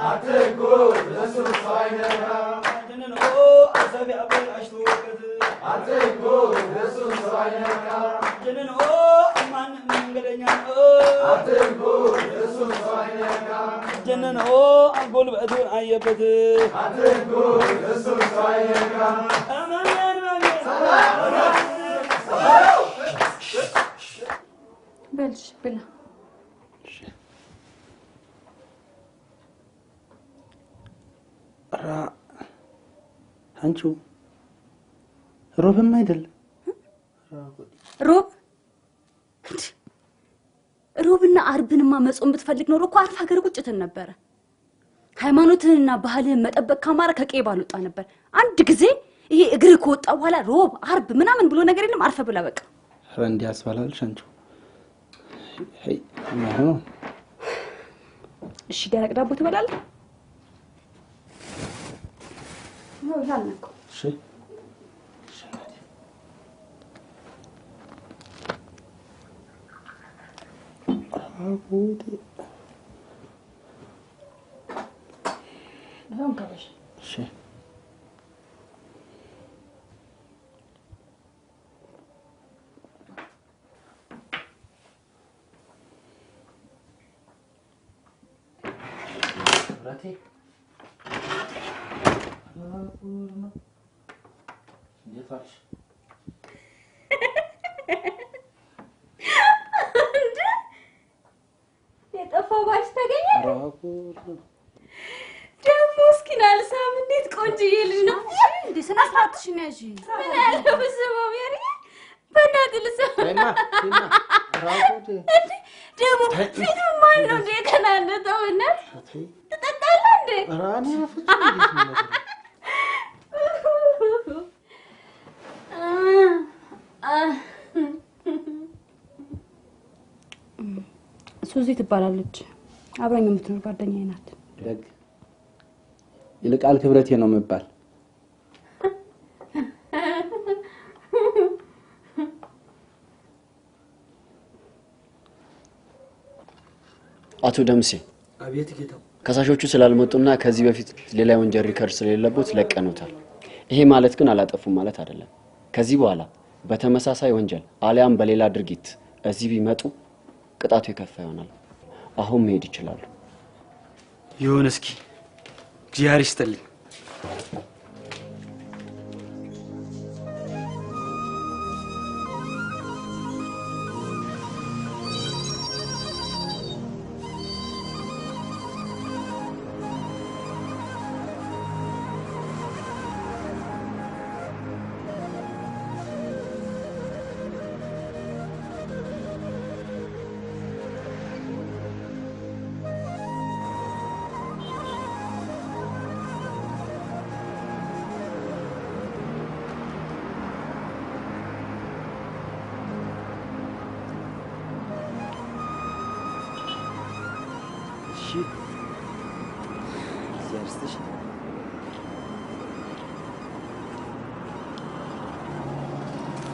አተንኮት እሱም ሰው አይነካም ጅንኖ አሰብ ያበላሽቶ ወቀት አተንኮት እሱም ሰው አይነካም ጅንኖ ማን መንገደኛ አተንኮት እሱም ሰው አይነካም ጅንኖ ጉልበቱን አየበት አተንኮት እሱም ሰው አይነካም በልሽ ብላ አንቺ ሮብም አይደለም ሮብና አርብንማ መጾም ብትፈልግ ኖሮ እኮ አርፍ ሀገር ቁጭ ትል ነበረ ሃይማኖትንና ባህልን መጠበቅ ካማረ ከቄ ባልወጣ ነበር አንድ ጊዜ ይሄ እግር ከወጣ በኋላ ሮብ አርብ ምናምን ብሎ ነገር የለም አርፈ ብላ በቃ ረንዲ ያስባላልሽ አንቺ ሄይ ነው እሺ ደረቅ ዳቦ ትበላለህ ነው ያልነው እሺ አሁን ነው ካበሽ እሺ Rati. Dia faz. የጠፋው ባሽ ተገኘ Rakur. ደግሞ እስኪና ልሳም እንዴት ቆንጆዬ ልጅ ነው እንዴ ስናስራትሽ ነጂ ምን አለ በሰበው ያሪ በእናትህ ልሳም Rakur. ደግሞ ፊቱ ማን ነው እንዴ ከናነተው እናት ትጠጣለህ እንዴ ራኒ አፍጭ እንዴት ነው ሱዚ ትባላለች። አብራኝ የምትኖር ጓደኛዬ ናት። ደግ ይልቃል ክብረቴ ነው የምባል። አቶ ደምሴ አቤት ጌታው። ከሳሾቹ ስላልመጡና ከዚህ በፊት ሌላ ወንጀል ሪከርድ ስለሌለበት ለቀኑታል። ይሄ ማለት ግን አላጠፉም ማለት አይደለም። ከዚህ በኋላ በተመሳሳይ ወንጀል አሊያም በሌላ ድርጊት እዚህ ቢመጡ ቅጣቱ የከፋ ይሆናል። አሁን መሄድ ይችላሉ። ይሁን እስኪ እግዚአብሔር ይስጥልኝ።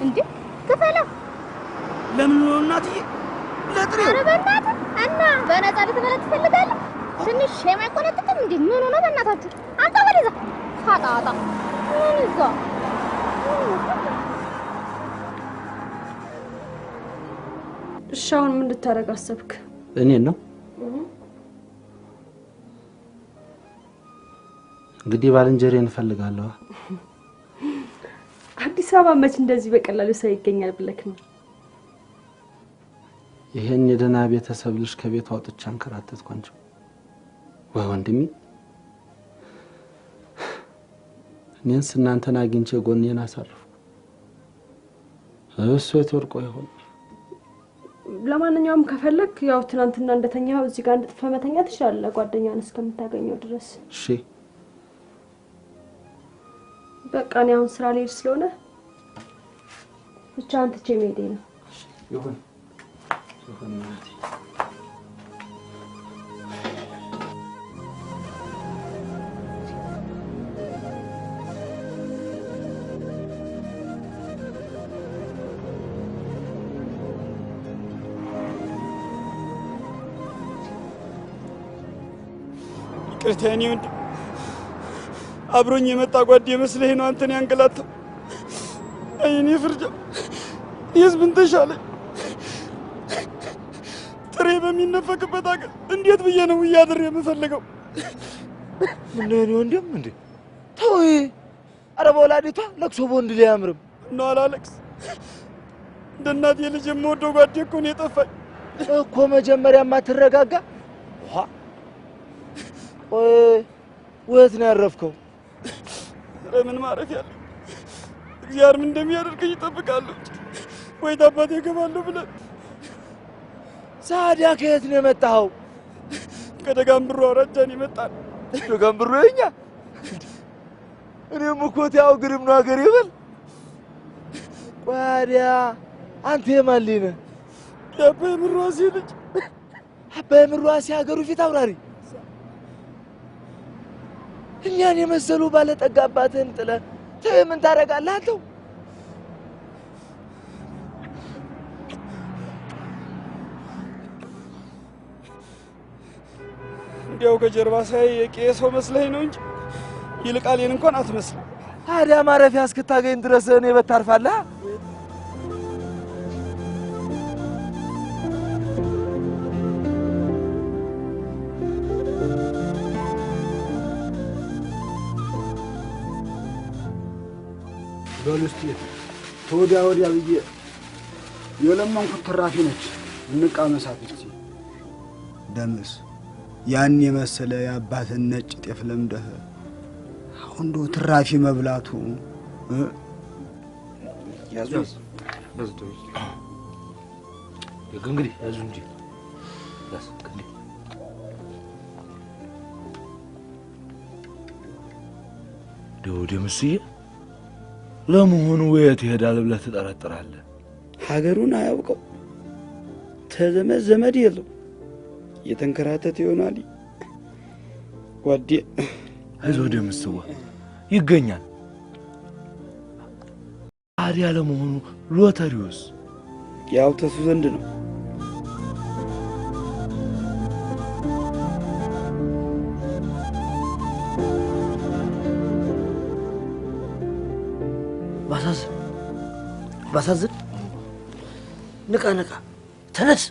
እንዴ ክፈላ ለምን ነው እናትዬ? ለጥሬው ኧረ በእናትህ እና በነፃ ልትበላ ትፈልጋለህ? ትንሽ ሼም አይቆነጥጥም እንዴ? ምን ሆነ በእናታችሁ? አንተ ወደዛ ፋጣጣ ምን ይዟ እሺ አሁን ምን ልታረግ አሰብክ? እኔን ነው እንግዲህ ባልንጀሬን እፈልጋለሁ። አዲስ አበባ መች እንደዚህ በቀላሉ ሰው ይገኛል ብለክ ነው? ይሄን የደና ቤተሰብ ልጅ ከቤት አውጥቼ አንከራተትኩ እንጂ ወይ ወንድሜ እኔንስ እናንተን አግኝቼ ጎኔን አሳርፍኩ። እሱ የተወርቆ ይሆን? ለማንኛውም ከፈለክ ያው ትናንትና እንደተኛው እዚህ ጋር እንድትፈ መተኛ ትችላለህ ጓደኛን እስከምታገኘው ድረስ። እሺ በቃ እኔ አሁን ስራ ልሄድ ስለሆነ ብቻ አንተ ቼ መሄዴ ነው። ይሁን ይቅርታ የኔ ወንድም፣ አብሮኝ የመጣ ጓዴ መስለህ ነው አንተን ያንገላታው። አይኔ ፍርጃ የህዝብን ተሻለኝ። ጥሬ በሚነፈቅበት አገር እንዴት ብዬ ነው እያድር የምፈልገው? ምን ነው የኔ ወንድም እንዴ? ተውይ። ኧረ በወላዲቷ ለቅሶ በወንድ ላይ አያምርም። እና አላለቅስ እንደ እናቴ ልጅ የምወደው ጓዴ እኮ ነው የጠፋኝ እኮ። መጀመሪያማ ትረጋጋ። ወት ነው ያረፍከው? ኧረ ምን ማረፍ ያለ እግዚአብሔር ምን እንደሚያደርገኝ እጠብቃለሁ። ወይ ታባቴ እገባለሁ ብለን። ሳዲያ ከየት ነው የመጣኸው? ከደጋምብሩ አውራጃን የመጣን። ደጋምብሩ የኛ? እኔም እኮ ያው ግርም ነው ሀገር ይበል። ቋዲያ አንተ የማን ልጅ ነህ? የአባይ ምሯሴ ልጅ። አባይ ምሯሴ ሀገሩ ፊት አውራሪ። እኛን የመሰሉ ባለጠጋ አባትህን ጥለህ ምን ታደርጋለህ አንተው? እንዲያው ከጀርባ ሳይ የቄ ሰው መስለኝ ነው እንጂ ይልቃሌን እንኳን አትመስልም። ታዲያ ማረፊያ እስክታገኝ ድረስ እኔ በታርፋለህ? በሉ እስኪ ተወዲያ ወዲያ ብዬ የለመንኩት ትራፊ ነች። እንቃመሳት እስኪ። ደምስ ያን የመሰለ የአባትን ነጭ ጤፍ ለምደህ አሁን እንደው ትራፊ መብላቱ ያዙ እንግዲህ ያዙ እንጂ ደምስዬ ለመሆኑ የት ይሄዳል ብለህ ትጠረጥራለህ? ሀገሩን አያውቀው፣ ተዘመድ ዘመድ የለው። የተንከራተተ ይሆናል። ጓዴ አይዞህ ደምስዋ ይገኛል። ታዲያ ለመሆኑ ሎተሪውስ? ያው ተሱ ዘንድ ነው። ባሳዝን ንቃ ንቃ፣ ተነስ፣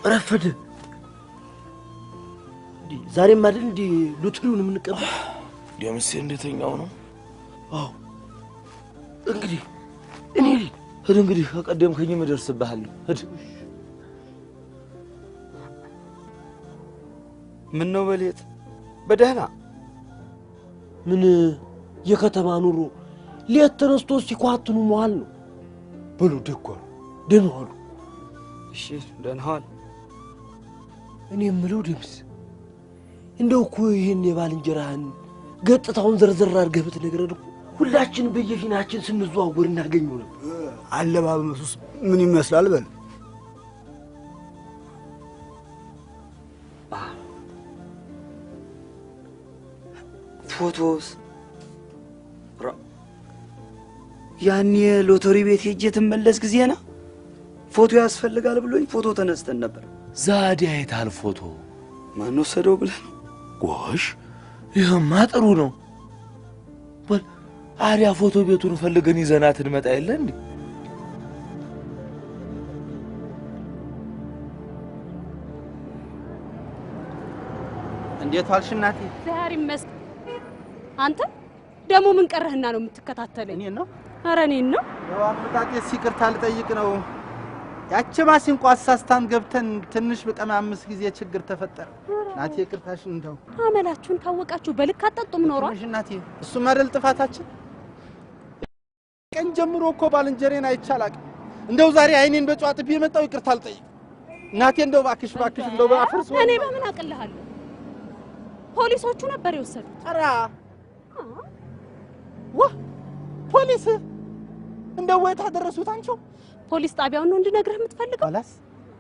ረፈደ። ዛሬም አይደል እንዲ ሎተሪውን የምንቀበል? ደምሴ እንደተኛው ነው። አዎ እንግዲህ እኔ ሂድ፣ እንግዲህ ከቀደምከኝ እደርስብሃለሁ። ሂድ። ምን ነው በሌት በደህና? ምን የከተማ ኑሮ ሌት ተነስቶ ሲኳትኑ መዋል ነው። በሉ ደህና ዋሉ። እሺ ደህና ዋል። እኔ የምለው ደምስ እንደው እኮ ይሄን የባልንጀራህን ገጥታውን ዘርዘር አድርገህ ብትነግረን እኮ ሁላችን በየፊናችን ስንዘዋወር እናገኘው ነበር። አለባበሱስ ምን ይመስላል? በል ፎቶስ ያኔ ሎተሪ ቤት ሄጄ ትመለስ ጊዜና ፎቶ ያስፈልጋል ብሎኝ ፎቶ ተነስተን ነበር። ዛዲያ አይታል ፎቶ ማን ወሰደው ብለህ ነው? ጎሽ ይሄማ ጥሩ ነው። በል አሪያ ፎቶ ቤቱን ፈልገን ይዘናት እንመጣ የለ እንዴ? እንዴት ዋልሽ እናቴ? ዛሬ ይመስገን። አንተ ደግሞ ምን ቀረህና ነው የምትከታተለኝ? እኔን ነው? ኧረ እኔን ነው። ያው አመጣጤስ ይቅርታ ልጠይቅ ነው። ያቺ ማሲንቆ አሳስታን ገብተን ትንሽ በቀማምስ ጊዜ ችግር ተፈጠረ። እናቴ ይቅርታሽን እንደው አመላችሁን ካወቃችሁ በልክ አጠጡም ኖሯል። እሺ እናቴ፣ እሱም አይደል ጥፋታችን። ቀን ጀምሮ እኮ ባልንጀሬን አይቻላቅ። እንደው ዛሬ አይኔን በጨዋጥብ የመጣው ይቅርታ ልጠይቅ እናቴ። እንደው ባክሽ እንደው ባፍርስ። እኔ በምን አቅልሃለሁ? ፖሊሶቹ ነበር የወሰዱት። ኧረ ዋ ፖሊስ እንደው ወይ ታደረሱት አንቺው? ፖሊስ ጣቢያውን ነው እንድነግርህ የምትፈልገው? አላስ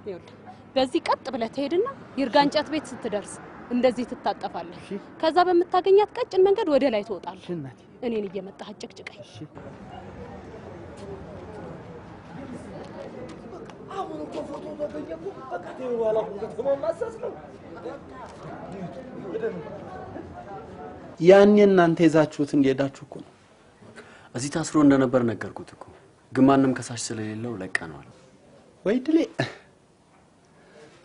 ይኸውልህ በዚህ ቀጥ ብለህ ትሄድና ይርጋ እንጨት ቤት ስትደርስ እንደዚህ ትታጠፋለህ። ከዛ በምታገኛት ቀጭን መንገድ ወደ ላይ ትወጣለህ። እኔን እየመጣህ አጨቅጭቀኝ። አሁን እኮ ፎቶ ተገኘኩ። በቃ ተይዋላ ከተማው ማሳስ ነው። ያኔ እናንተ ይዛችሁት እንደሄዳችሁ እኮ ነው። እዚህ ታስሮ እንደነበር ነገርኩት እኮ፣ ግን ማንም ከሳሽ ስለሌለው ለቀነዋል። ወይ ድሌ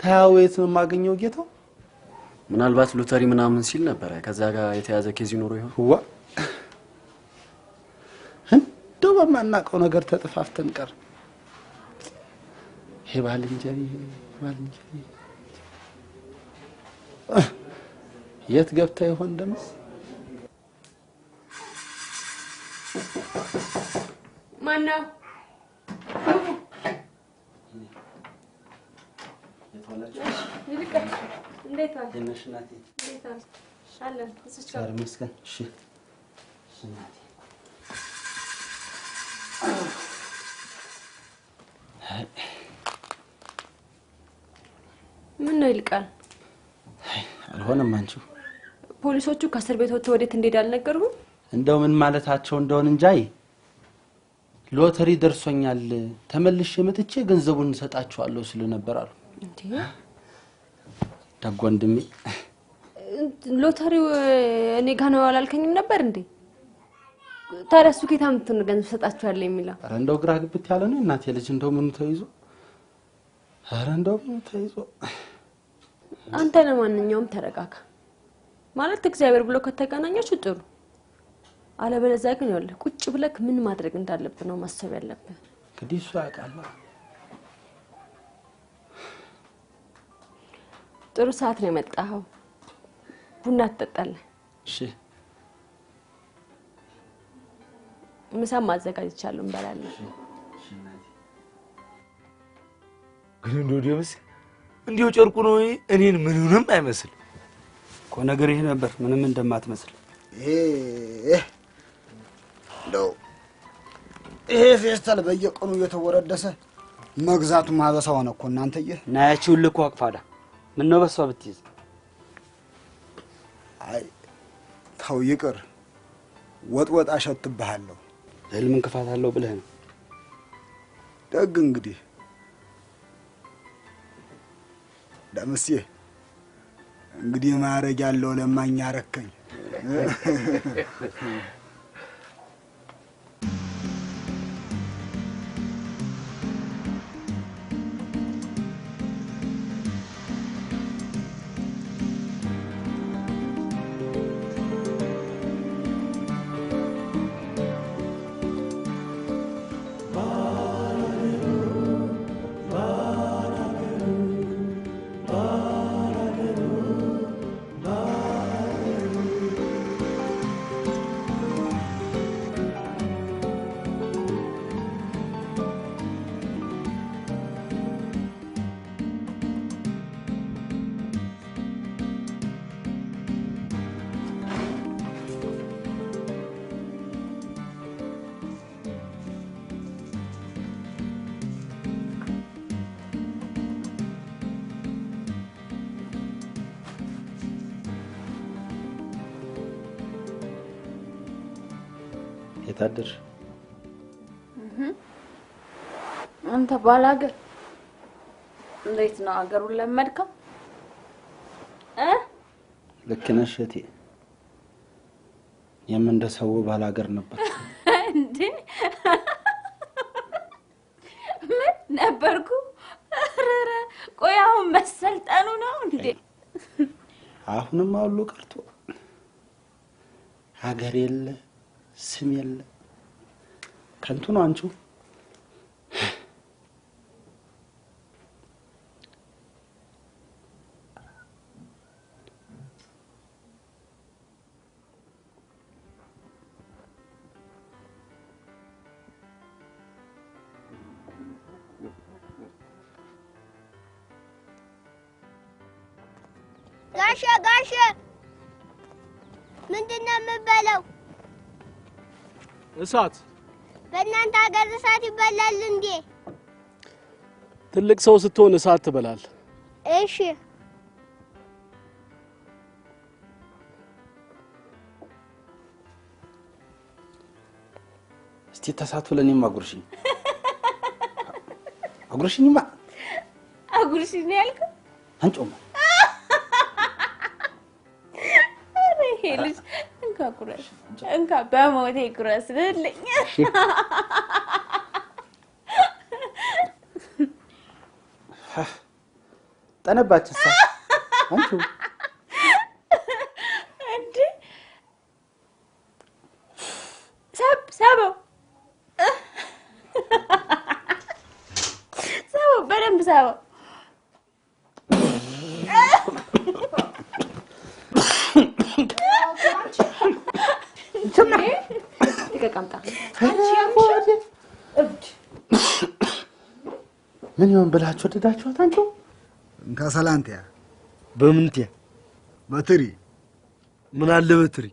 ታያዌት ነው የማገኘው ጌታው። ምናልባት ሎተሪ ምናምን ሲል ነበረ። ከዛ ጋር የተያዘ ኬዝ ይኖር ይሆን? ዋ እንደው በማናውቀው ነገር ተጥፋፍተን ቀር። ይሄ ባልንጀሪ የት ገብታ ይሆን ደምስ? ማነው? እንዴት ዋልክ? ትንሽ ናቲ እንዴት ዋልክ? አለን እዚህ ጋር መስከን። እሺ እናቴ ምን ነው ይልቃል? አልሆነም። አንቺው ፖሊሶቹ ከእስር ቤት ወጥተው ወዴት እንደሄዱ አልነገሩህም? እንደው ምን ማለታቸው እንደሆነ እንጃይ። ሎተሪ ደርሶኛል ተመልሼ መጥቼ ገንዘቡን እንሰጣቸዋለሁ ሲሉ ነበር አሉ። እንዴ ደግ ወንድሜ፣ ሎተሪው እኔ ጋር ነው አላልከኝም ነበር እንዴ? ታዲያ እሱ ጌታ እንትን ገንዘብ ሰጣቸዋለሁ የሚለው? ኧረ እንደው ግራ ግብት ያለ ነው እናቴ ልጅ። እንደው ምኑ ተይዞ፣ ኧረ እንደው ምኑ ተይዞ። አንተ ለማንኛውም ተረጋጋ። ማለት እግዚአብሔር ብሎ ከተገናኛችሁ ጥሩ፣ አለበለዚያ ግን ይኸውልህ ቁጭ ብለህ ምን ማድረግ እንዳለብህ ነው ማሰብ ያለብህ። እንግዲህ እሱ ያውቃል። ጥሩ ሰዓት ነው የመጣኸው። ቡና ትጠጣለህ? እሺ ምሳም ማዘጋጅቻለሁ፣ እንበላለን። ግን እንደው ደምስ እንዲው ጨርቁ ነው እኔን ምንም አይመስል እኮ ነገር ይሄ ነበር ምንም እንደማትመስል። እንደው ይሄ ፌስታል በየቀኑ እየተወረደሰ መግዛቱ ማበሳ ሆነ እኮ እናንተዬ። ናያችሁን ልኮ አቅፋዳ ምን ነው በሷ ብትይዝ? አይ ተው ይቅር። ወጥ አሸትብሃለሁ። ህልም እንቅፋት አለው ብለህ ነው? ደግ እንግዲህ ደምሴ እንግዲህ ማረግ ያለው ለማኝ አረከኝ። የታደርሽ አንተ ባላገር እንዴት ነው አገሩን ለመድከው? ልክ ነሽ እቴ። የምንደሰው ባላገር ነበር እንዴ? ምን ነበርኩ? ረረ ቆይ አሁን መሰልጠኑ ነው እንዴ? አሁንም አሉ ቀርቶ ሀገር የለ ስም የለ ከንቱ ነው አንቺው። ጋሼ ምንድነው የምበለው? እሳት። በእናንተ ሀገር እሳት ይበላል እንዴ? ትልቅ ሰው ስትሆን እሳት ትበላል። እሺ እስቲ ተሳትፎ ለኔም አጉርሽኝ። አጉርሽኝማ። አጉርሽኝ ያልከው አንጮማ ልጅ እንካ ኩረስ እንካ በሞቴ ኩረስ ልልኝ። ጠነባችሳ አንቺ እንዴ ሰበው በደንብ ሰበው። ምን ይሆን ብላችሁ ወደዳችኋት አንቺው? እንካ ሰላንቲያ በምንቲያ በትሪ ምን አለ በትሪ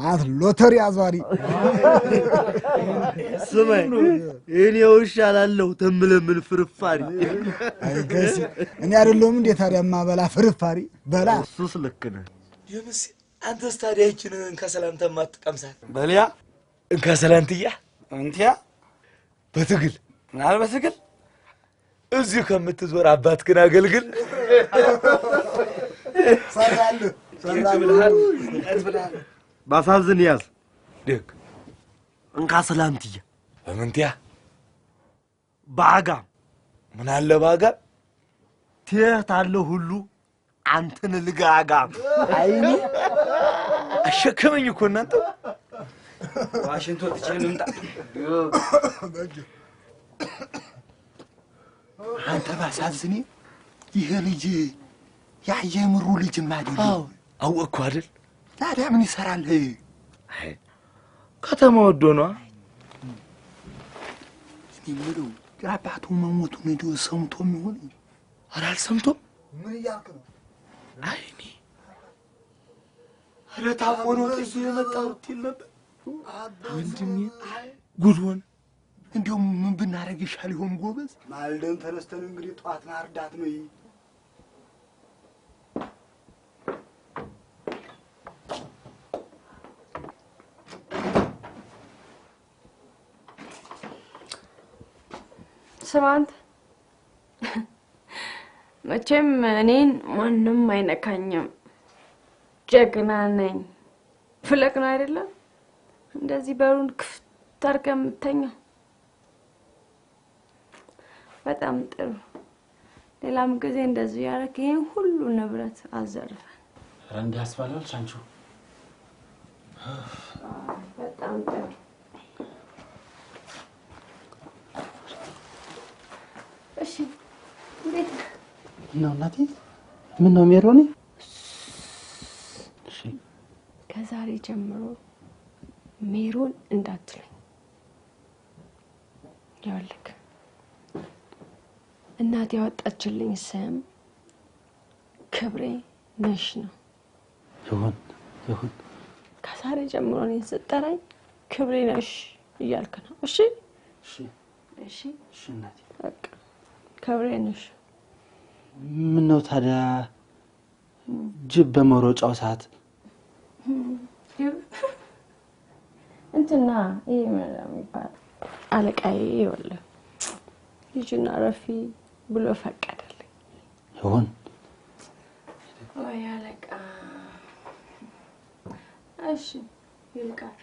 አት ሎተሪ አዟሪ ስማኝ እኔ ውሻላለሁ ተምለምን ፍርፋሪ አይገሲ እኔ አይደለም እንዴ ታዲያ ማበላ ፍርፋሪ በላ እሱስ ልክ ነህ። የምስ አንተስ ታዲያ ይችን እንከሰላንተ ማትቀምሳት በልያ እንከሰላንትያ አንተያ በትግል ምናል በትግል እዚሁ ከምትዞር አባትህን አገልግል። ሰራለሁ ብለሃል ባሳዝን ያዝ ደግ እንከሰላንትያ በምንቲያ ባጋም ምን አለ ባጋም ትያታለህ ሁሉ አንተን ልጋጋም አይኒ አሸከመኝ እኮ እናንተ ዋሽንግቶን ትችልን እንጣ አንተ ባሳዝኔ ይሄ ልጅ ያየምሩ ልጅ ማድል አው አወቅኩ አይደል? ታዲያ ምን ይሰራል? ከተማ ወዶ ነው የሚለው የአባቱ መሞቱን እንደው ሰምቶ የሚሆን ኧረ አልሰምቶም። ምን እያልክ ነው? አይኔ ኧረ ታሞኖ ጥዬ የመጣሁት ይል ነበር ወንድሜ። ጉድ ሆነ። እንደው ምን ብናረግ ይሻል ይሆን ጎበዝ? ማልደን ተነስተን እንግዲህ ጧት ማርዳት ነው። ስማ አንተ መቼም እኔን ማንም አይነካኝም። ጀግና ነኝ። ፍለቅ ነው አይደለም? እንደዚህ በሩን ክፍት አድርገህ የምተኛው። በጣም ጥሩ። ሌላም ጊዜ እንደዚህ ያደረክ ይሄን ሁሉ ንብረት አዘርፈን። ኧረ እንዲህ ያስባላል ሻንቹ። በጣም ጥሩ። እሺ እንዴት ነው እናቴ? ምን ነው ሜሮኒ? እሺ ከዛሬ ጀምሮ ሜሮን እንዳትለኝ። ይኸውልህ እናቴ ያወጣችልኝ ስም ክብሬ ነሽ ነው። ይሁን። ከዛሬ ጀምሮ እኔን ስትጠራኝ ክብሬ ነሽ እያልክ ነው። እሺ እናቴ። በቃ ክብሬ ነሽ። ምን ነው ታዲያ ጅብ በመሮጫው ሰዓት እንትና ይሄ ምን የሚባል አለቃዬ ይኸውልህ ልጅና ረፊ ብሎ ፈቀደልኝ። ይሁን። ወይ አለቃ። እሺ ይልቃል።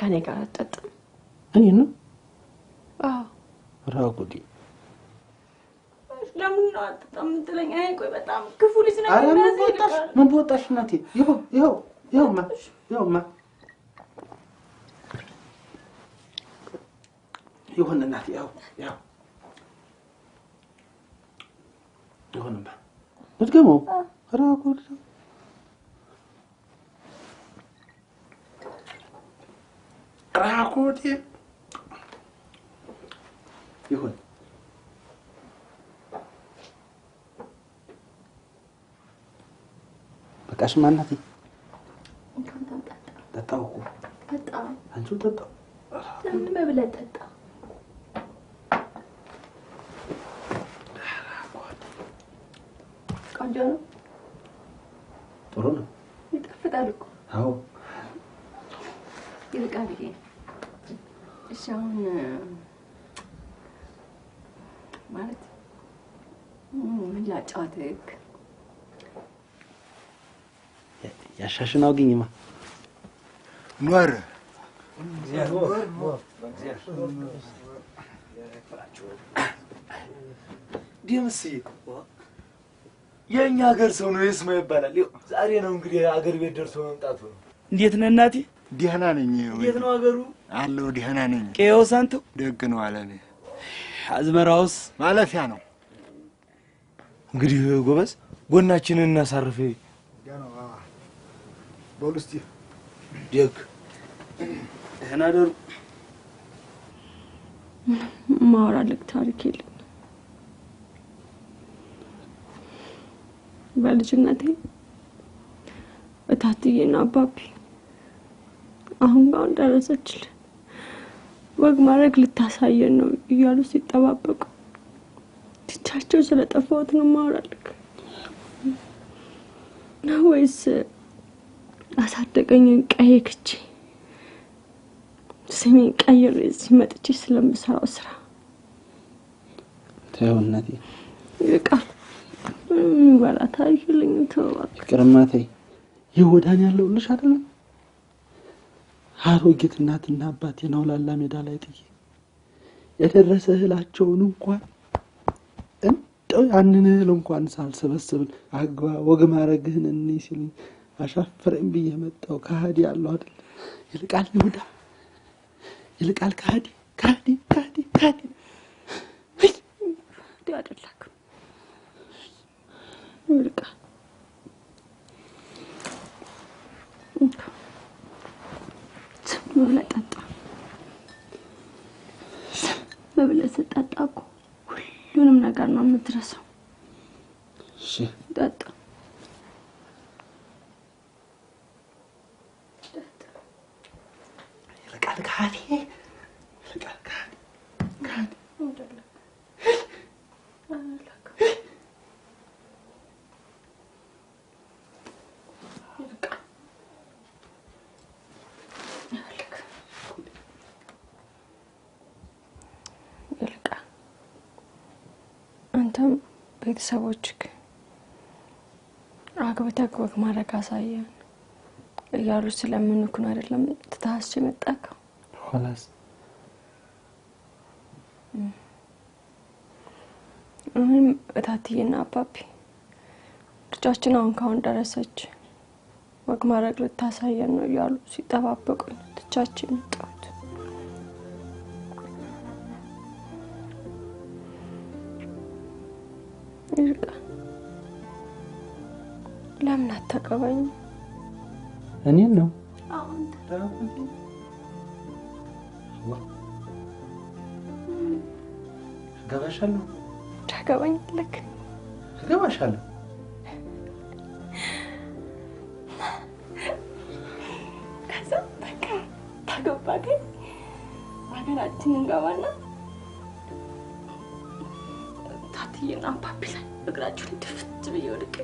ከኔ ጋር አትጠጣም? እኔ ነው? አዎ። ራጉዲ ለምን ነው አትጠጣም የምትለኝ? አይ ቆይ በጣም ክፉ ልጅ ነኝ። ኧረ ምን በወጣሽ እናቴ? ይኸውማ ይሁን እናቴ። ይሁንማ ልድገመው። ራጉዲ ራጉዲ ይሁን። በቃሽ እናቴ። ጠጣው እኮ ጠጣ። አንቺው ጠጣው። ለምን በብለህ ጠጣ? ቆንጆ ነው። ጥሩ ነው። ይጣፍጣል እኮ። አዎ ይልቃል። እሺ አሁን ማለት ምን ላጫውትህ? ያሻሽን አውግኝማ። ኖር ዲምሲ የኛ ሀገር ሰው ነው የስማ ይባላል። ዛሬ ነው እንግዲህ ሀገር ቤት ደርሶ መምጣቱ ነው። እንዴት ነህ እናቴ? ደህና ነኝ። እንዴት ነው ሀገሩ? አለው ደህና ነኝ። ቄው ሳንቱ ደግ ነው አለኔ። አዝመራውስ ማለፊያ ነው። እንግዲህ ጎበዝ ጎናችንን እናሳርፍ። በሉ እስቲ ደግ ደህና ደሩ። ማውራልክ ታሪክ የለም። በልጅነቴ እታትዬና አባቢ አሁን ጋር ደረሰችልን። ወግ ማድረግ ልታሳየን ነው እያሉ ሲጠባበቁ ትቻቸው ስለጠፋሁት ነው ማውራልክ። ነው ወይስ አሳደገኝን ቀይ ክቼ ስሜን ቀይሬ እዚህ መጥቼ ስለምሰራው ስራ? ተው እናቴ። ይልቃል ባላ ታሪክ ልኝ ተዋክ። ይቅርማ ተይ። ይወዳን ያለውልሽ አይደለም? አሮጊት እናትና አባቴን አውላላ ሜዳ ላይ ጥዬ የደረሰ እህላቸውን እንኳን እንደው ያንን እህል እንኳን ሳልሰበስብ አግባ ወግ ማረግህን እኔ ሲሉኝ አሻፈረኝ ብዬ መጣሁ። ከሃዲ ያለው አይደል? ይልቃል ይሁዳ፣ ይልቃል ከሃዲ አይደለክ ይልቃል። ብለህ ጠጣ። ብለህ ስትጠጣ እኮ ሁሉንም ነገር ነው የምትረሳው። እሺ ጠጣ። ይልቃል ከሃዲ ይልቃል ከሃዲ ቤተሰቦችክ አግብተህ ወግ ማድረግ አሳየን እያሉ ስለምንኩ ነው አይደለም ትታስች መጣከው ኋላስ እታትዬና አባቢ ልጃችን አሁን ካሁን ደረሰች ወግ ማድረግ ልታሳየን ነው እያሉ ሲጠባበቁኝ ትቻችን መጣሁት። ለምን አታገባኝ? እኔን ነው አሁን ገባሻለሁ ታገባኝ ለክ ገባሻለሁ ከዛ በቃ ታገባኝ ሀገራችን እንገባና ታትዬና አባቢ ላይ እግራቸውን ድፍት ብዬ ወድቄ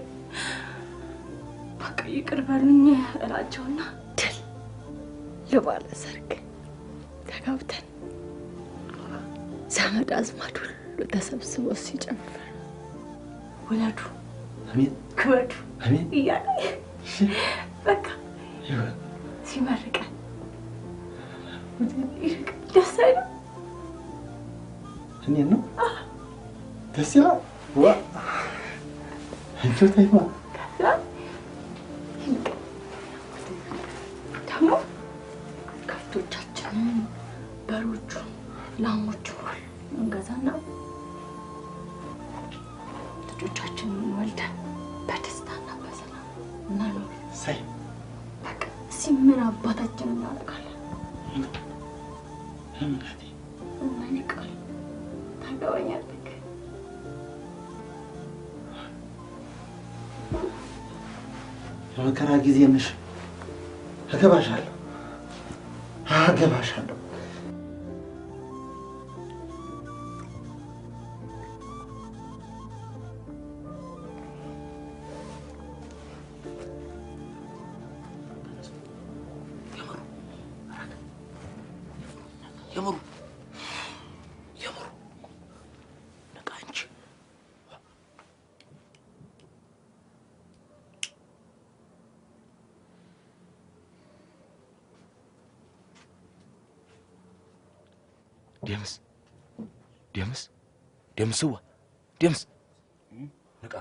በቃ ይቅር በሉኝ እላቸውና ድል ለባለ ሰርግ ተጋብተን ዘመድ አዝማድ ሁሉ ተሰብስቦ ሲጨፍር ወላዱ አሜን ክበዱ አሜን እያለ በቃ ሲመርቀን ደስ አይልም? እኔን ነው ደስ ይላል። ዋ አንቺ ታይማ ደግሞ ከብቶቻችንን በሮቹ ላሞቹ እንገዛና ልጆቻችንን ወልደን በደስታና በሰላም መኖር ሳይ በቃ ሲምን አባታችን እናደርጋለን። እምናቴ እና ይቃል ታገባኛለህ? የመከራ ጊዜ ነሽ። አገባሻለሁ አገባሻለሁ። የምሩ ነቃ እንጂ ደምስዋ ደምስ ነቃ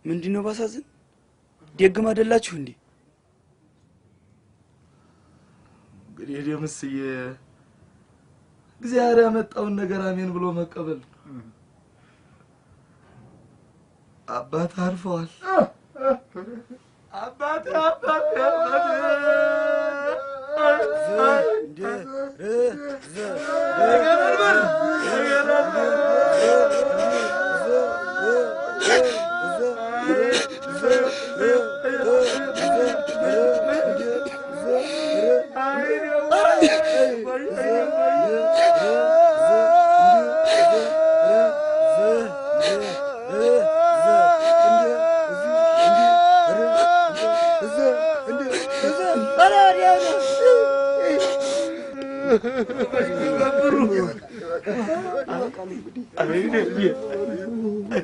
ምንድነው ባሳዝን ደግም አይደላችሁ እንዴ? እንግዲህ ደምስዬ እግዚአብሔር ያመጣውን ነገር አሜን ብሎ መቀበል። አባት አርፈዋል። አባት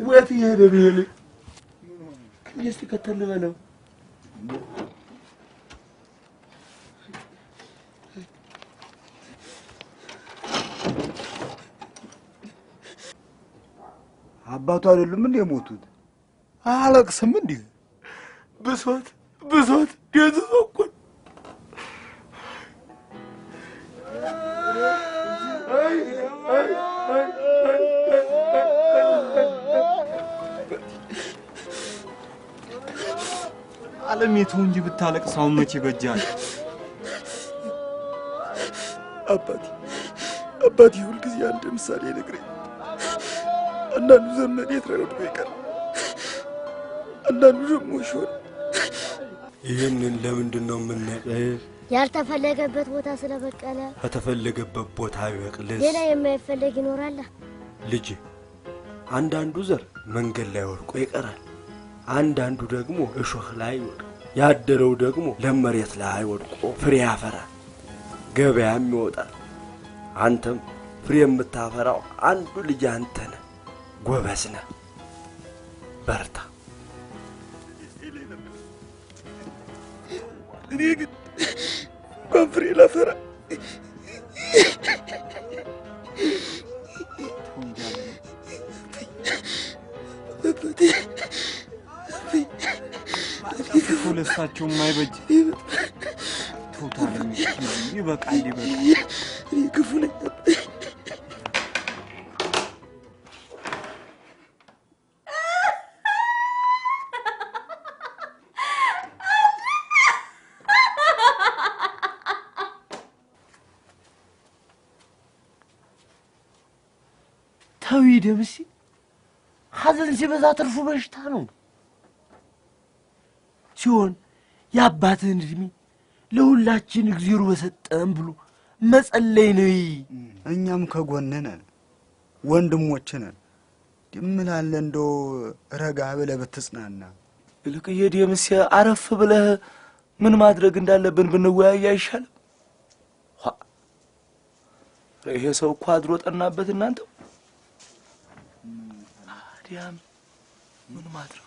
ወት ይሄዳል እስቲ ከተል በለው አባቱ አይደሉም እንዴ የሞቱት? አለቅስም እንዴ ብሶት ደዝሶኩን ዓለሜቱ እንጂ ብታለቅሳው መቼ በጃል? አባቴ ሁል ጊዜ አንድ ምሳሌ ነግረኝ። አንዳንዱ ዘመድ የተረዱ ይቀር፣ አንዳንዱ ደግሞ ሾር። ይህንን ለምንድን ነው የምናቀር? ያልተፈለገበት ቦታ ስለበቀለ ከተፈለገበት ቦታ ይበቅልስ። ሌላ የማይፈለግ ይኖራል። ልጅ አንዳንዱ ዘር መንገድ ላይ ወድቆ ይቀራል፣ አንዳንዱ ደግሞ እሾህ ላይ ይወድቃል። ያደረው ደግሞ ለመሬት ላይ ወድቆ ፍሬ ያፈራል፣ ገበያም ይወጣል። አንተም ፍሬ የምታፈራው አንዱ ልጅ አንተ ነህ። ጎበዝ ነህ፣ በርታ። እኔ ግን እንኳን ፍሬ ላፈራ ለሳቸው የማይበጅ ቶታል ይበቃል። እኔ ክፉ ነኝ። ተዊ ደምሲ፣ ሐዘን ሲበዛ ትርፉ በሽታ ነው ሲሆን የአባትህን እድሜ ለሁላችን እግዚአብሔር በሰጠን ብሎ መጸለይ ነው። እኛም ከጎንህ ነን፣ ወንድሞችህ ነን። ድምላለ እንደው ረጋ ብለህ ብትጽናና። ይልቅዬ ደምሲ፣ አረፍ ብለህ ምን ማድረግ እንዳለብን ብንወያይ አይሻልም? ይሄ ሰው እኮ አድሮ ጠናበት እናንተው። አዲያም ምን ማድረግ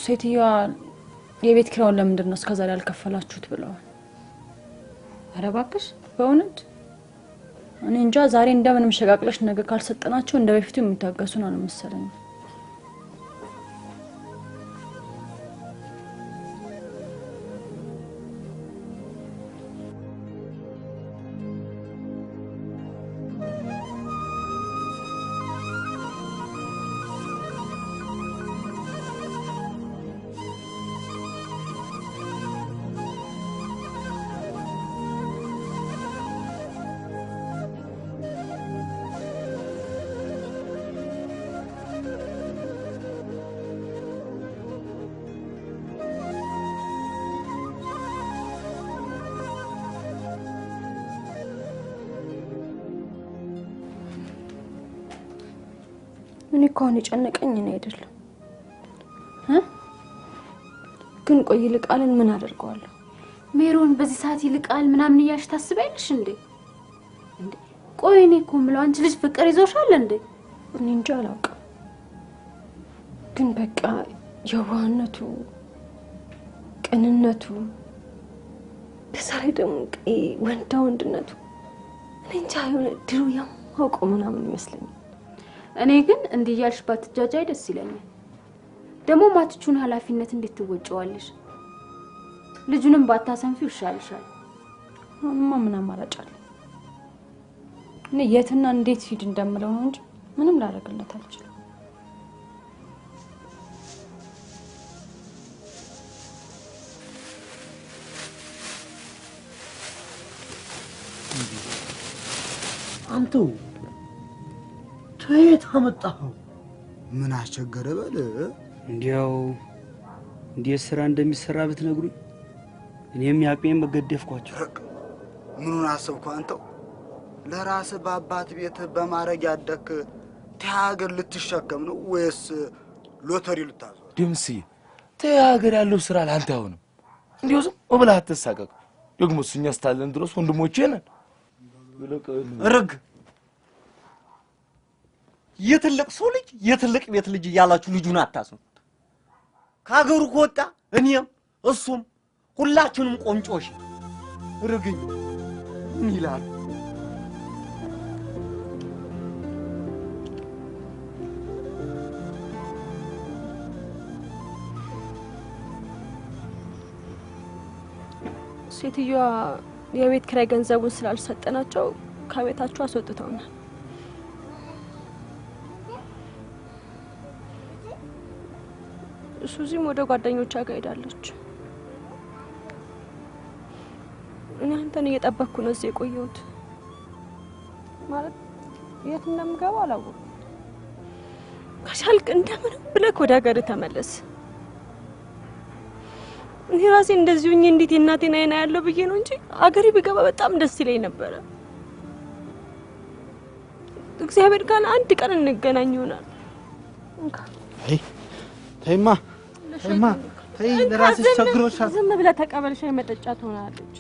ሴትዮዋ የቤት ኪራዩን ለምንድን ነው እስከዛሬ ያልከፈላችሁት ብለዋል። ኧረ እባክሽ በእውነት እኔ እንጃ። ዛሬ እንደምንም ሸቃቅለሽ ነገ ካልሰጠናቸው እንደ በፊቱ የሚታገሱን ነው መሰለኝ። እኔ እኮ አሁን የጨነቀኝ እኔ አይደለም ግን ቆይ ይልቃልን ምን አደርገዋለሁ? ሜሮን በዚህ ሰዓት ይልቃል ምናምን እያልሽ ታስበያለሽ እንዴ? ቆይ እኔ እኮ የምለው አንቺ ልጅ ፍቅር ይዞሻል እንዴ? እኔ እንጃ አላውቅም፣ ግን በቃ የዋህነቱ፣ ቅንነቱ፣ በዛ ላይ ደግሞ ወንዳ ወንድነቱ እኔ እንጃ የሆነ ድሮ የማውቀው ምናምን ይመስለኛል። እኔ ግን እንዲህ እያልሽ ባትጃጃይ ደስ ይለኛል። ደግሞ ማትቹን ኃላፊነት እንዴት ትወጪዋለሽ? ልጁንም ባታሰንፊው ይሻልሻል። አሁንማ ምን አማራጭ አለ? እኔ የትና እንዴት ሂድ እንደምለው ነው እንጂ ምንም ላደርግለት አልችልም። አንተ ከየት አመጣኸው? ምን አስቸገረ በል። እንዲያው እንዴት ስራ እንደሚሰራ ብትነግሩኝ እኔም ያቄም በገደፍኳቸው። ምኑን አሰብከው አንተው? ለራስህ በአባት ቤት በማረግ ያደክ ተሀገር ልትሸከም ነው ወይስ ሎተሪ ልታዘው? ድምሲ ተሀገር ያለው ስራ ላንተ አይሆንም። እንዲያው ዝም ብለህ አትሳቀቅ። ደግሞ እኛ እስካለን ድረስ ወንድሞቼ ነን። ርግ የትልቅ ሰው ልጅ የትልቅ ቤት ልጅ እያላችሁ ልጁን አታስኑት። ከሀገሩ ከወጣ እኔም እሱም ሁላችንም ቆንጮሽ ርግኝ ምን ይላል? ሴትዮዋ የቤት ኪራይ ገንዘቡን ስላልሰጠናቸው ከቤታቸው አስወጥተውናል። ሱዚም ወደ ጓደኞቿ ጋር ሄዳለች። እኔ አንተን እየጠበቅኩ ነው እዚህ የቆየሁት። ማለት የት እንደምገባ አላወኩም። ከቻልክ እንደምንም ብለህ ወደ ሀገር ተመለስ። እኔ ራሴ እንደዚህ ሆኜ እንዴት የእናቴን አይና ያለው ብዬ ነው እንጂ አገሬ ብገባ በጣም ደስ ይለኝ ነበረ። እግዚአብሔር ካለ አንድ ቀን እንገናኝ ይሆናል። አይ ተይማ ተይማ ተይ ለራስሽ ቸግሮሻል። ዝም ብለህ ተቀበል። ሻይ መጠጫ ትሆናለች።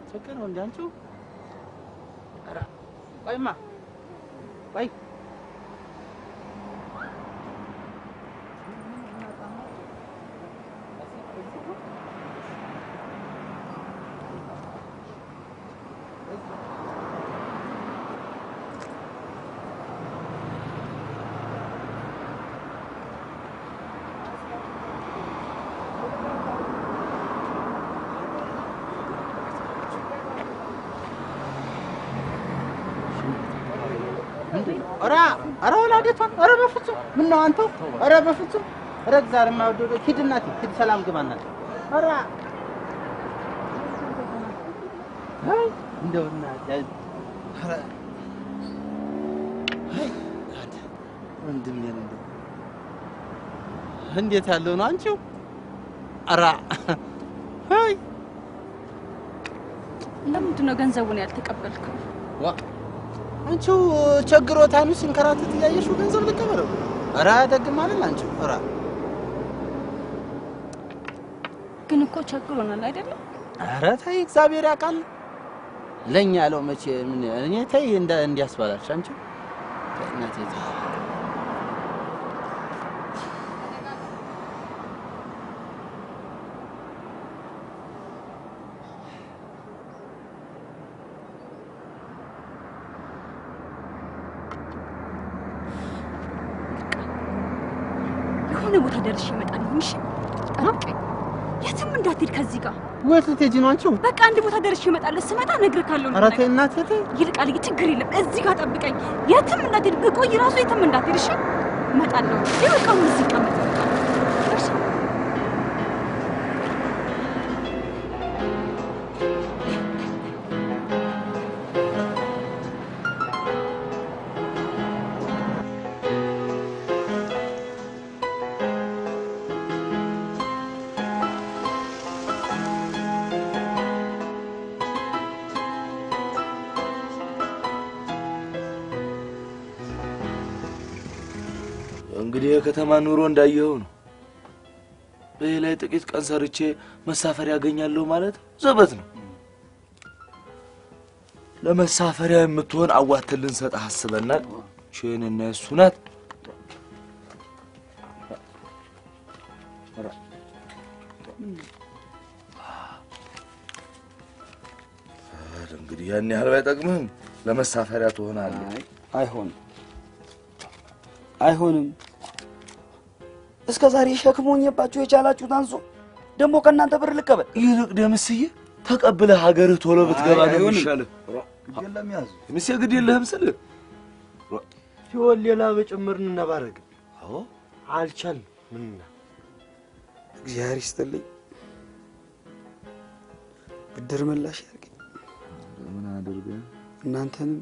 ቸገር ነው እንዳንቺው። ኧረ ቆይማ ቆይ ኧረ ወላዴቷን ኧረ በፍጹም ምነው አንተው ኧረ በፍጹም ኧረ እግዚአብሔር የማይወደው ሂድ እናቴ ሂድ ሰላም ግባ እናቴ ኧረ አይ እንደው እናቴ ኧረ አይ ወንድሜ እንደው እንዴት ያለው ነው አንቺው ኧረ አይ ለምንድን ነው ገንዘቡን ያልተቀበልከው? ዋ አንቺው ቸግሮታኑ ሲንከራተት እያየሽው ገንዘብ ልቀበለው? ኧረ ደግም አይደል አንቺው? ኧረ ግን እኮ ቸግሮናል አይደለም? ኧረ ተይ እግዚአብሔር ያውቃል። ለኛ ያለው መቼ ምን እኔ ተይ እንዲያስባላሽ አንቺው እናቴ የሆነ ቦታ ደርሼ እመጣለሁ። እሺ ጠብቀኝ። የትም እንዳትሄድ ከዚህ ጋር። ወት ልትሄጂ ነው አንቺ? በቃ አንድ ቦታ ደርሼ እመጣለሁ። ስመጣ እነግርሃለሁ። ኧረ ተይ እናቴ ተይ። ይልቃል ችግር የለም። እዚህ ጋር ጠብቀኝ። የትም እንዳትሄድ ብቆይ ራሱ የትም እንዳትሄድ እሺ? እመጣለሁ። ይልቃል እዚህ ቀመጥ። እሺ እንግዲህ የከተማ ኑሮ እንዳየው ነው። በዚህ ላይ ጥቂት ቀን ሰርቼ መሳፈሪያ ያገኛለሁ ማለት ዘበት ነው። ለመሳፈሪያ የምትሆን አዋተን ልንሰጥ አስበናል። ቼንና እሱ ናት። እንግዲህ ያን ያህል ባይጠቅምህም ለመሳፈሪያ ትሆናለህ። አይሆንም አይሆንም። እስከ ዛሬ ሸክሞኝባችሁ የቻላችሁት አንሶ ደግሞ ከእናንተ ብር ልቀበል። ይልቅ ደምስዬ ተቀብለህ ሀገርህ ቶሎ ብትገባ ነው የሚሻልህ። ግዴለም ያዝ ደምስዬ ግድ የለህም ስልህ ሲሆን ሌላ በጭምርን እናባረግ። አዎ አልቻልንም። ምንና እግዚአብሔር ይስጥልኝ። ብድር ምላሽ ያርገኝ። ምን አድርገህ እናንተንም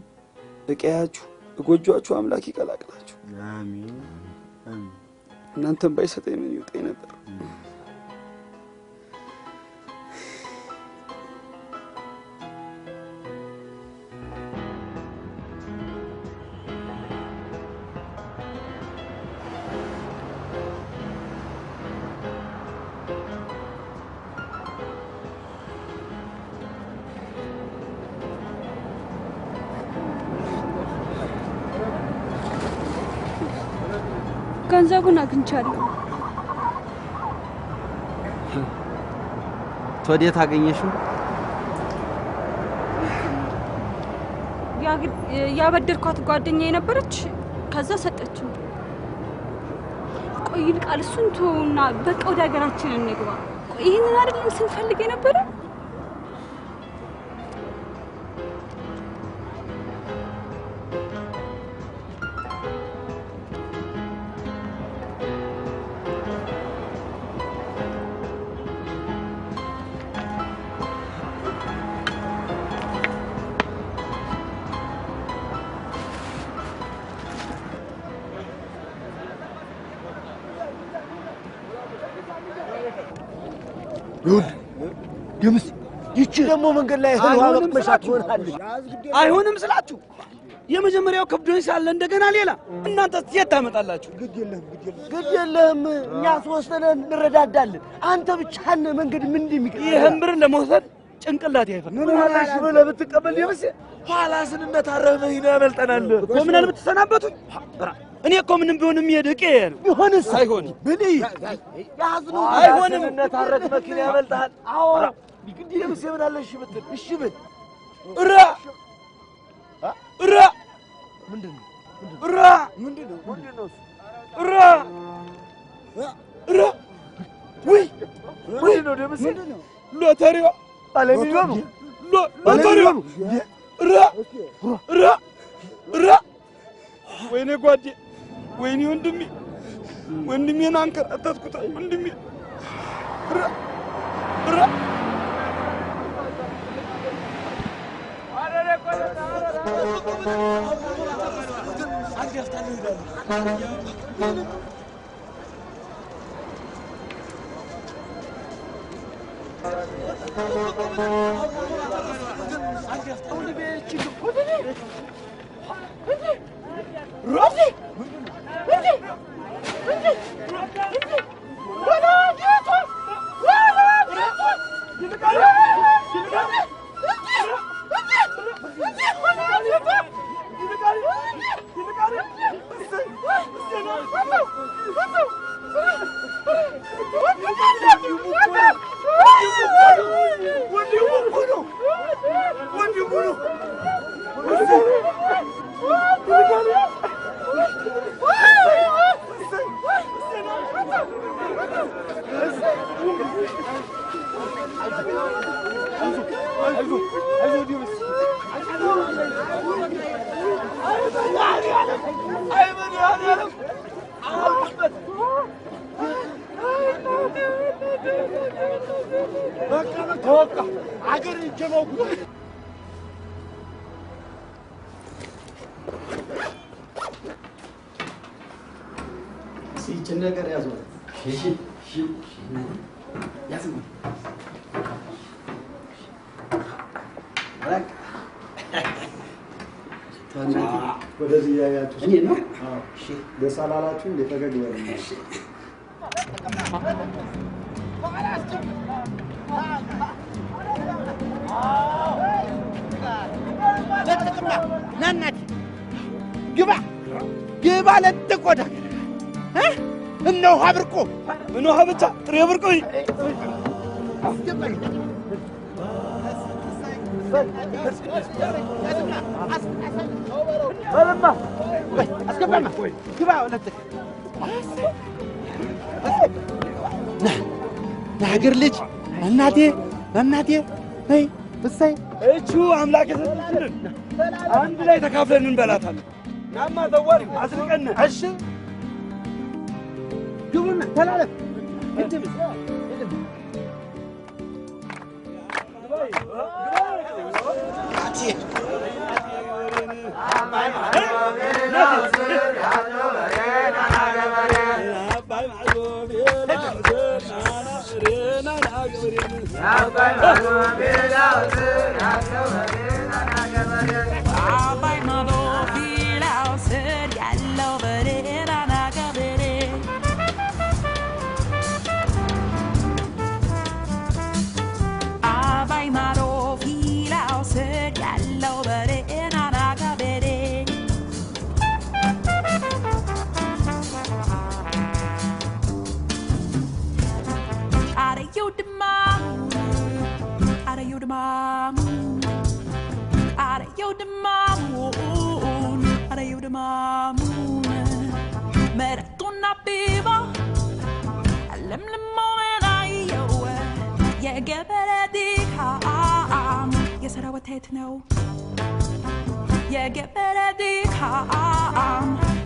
እቀያችሁ እጎጆአችሁ አምላክ ይቀላቅላችሁ። አሜን አሜን። እናንተም ባይሰጠኝ ምን ይውጠኝ ነበር። ገንዘቡን አግኝቻለሁ። ወዴት አገኘሽው? ያበደርኳት ጓደኛዬ ነበረች። ከዛ ሰጠችው። ቆይ ይልቃል እሱን ተውና በቃ ወደ ሀገራችን እንግባ። ቆይ ይሄንን አይደለም ስንፈልግ የነበረ? ደምስ ይቺ ደግሞ መንገድ ላይ ህልዋ መቅመሻ ትሆናለች። አይሆንም ስላችሁ የመጀመሪያው ከብዶኝ ሳለ እንደገና ሌላ እናንተ የት ታመጣላችሁ? ግድ የለህም እኛ ሶስት ነን እንረዳዳለን። አንተ ብቻህን መንገድ ምን እንደሚቀር ይህን ብር ለመውሰድ ጭንቅላት ያይፈል ምን አላሽ ብለህ ብትቀበል ደምሴ ኋላ ስንነታረህ ሂና ያመልጠናል እኮ ምን አለ ብትሰናበቱኝ። እኔ እኮ ምንም ቢሆን የሚሄድቅ ነው። ቢሆንስ አይሆንም ብሊ ያዝኑ አይሆንም። ስንነታረክ መኪና ያመልጣል። አዎ ግድ ደምሴ ምን አለ እሺ ብትል እሺ ብል እራ እራ ምንድነው እራ ምንድነው እራ እራ ወይ ምንድነው ደምሴ ሎተሪዋ ባለሚሊዮኑ ሎተሪዋ እራ እራ እራ ወይኔ ጓዴ ወይኔ ወንድሜን አንከራተትኩት ወንድሜ እራ እራ What do you በቃ አገር ይጀመው ሲጭን ነገር ያዙ። እሺ እሺ ያዙ። በቃ ወደዚህ ያያችሁ እኔ ነው። እሺ ደስ አላላችሁ እንደ ፈገግ በሉ። እሺ ለጥቅማ ናናት ግባ ግባ ለጥቅ ወደ እነ ውሃ ብርቆ ምን ውሃ ብቻ ጥሬ ብርቆ በለማ አስገባማ ግባ ለጥቅ ለሀገር ልጅ እናቴ ነይ እሰይ እቹ አምላክ የሰጠችን አንድ ላይ ተካፍለን እንበላታለን። ናማ ዘዋሪ አስርቀን እሺ ግቡና ተላለፍ ግድም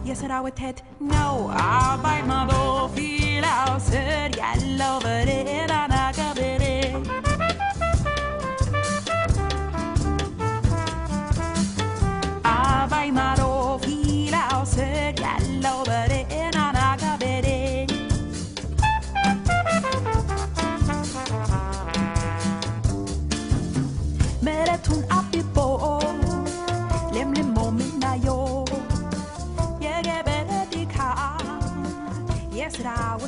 የሰራዊት ነው አባይ ማዶ ፊላው ስር ያለው በሬራና ገበሬ አባይ ማዶ ፊላው ስር ያለው በሬራና ገበሬ መሬቱን አብቦ ለምልሞ ምናየው የገበሬ ድካም የስራው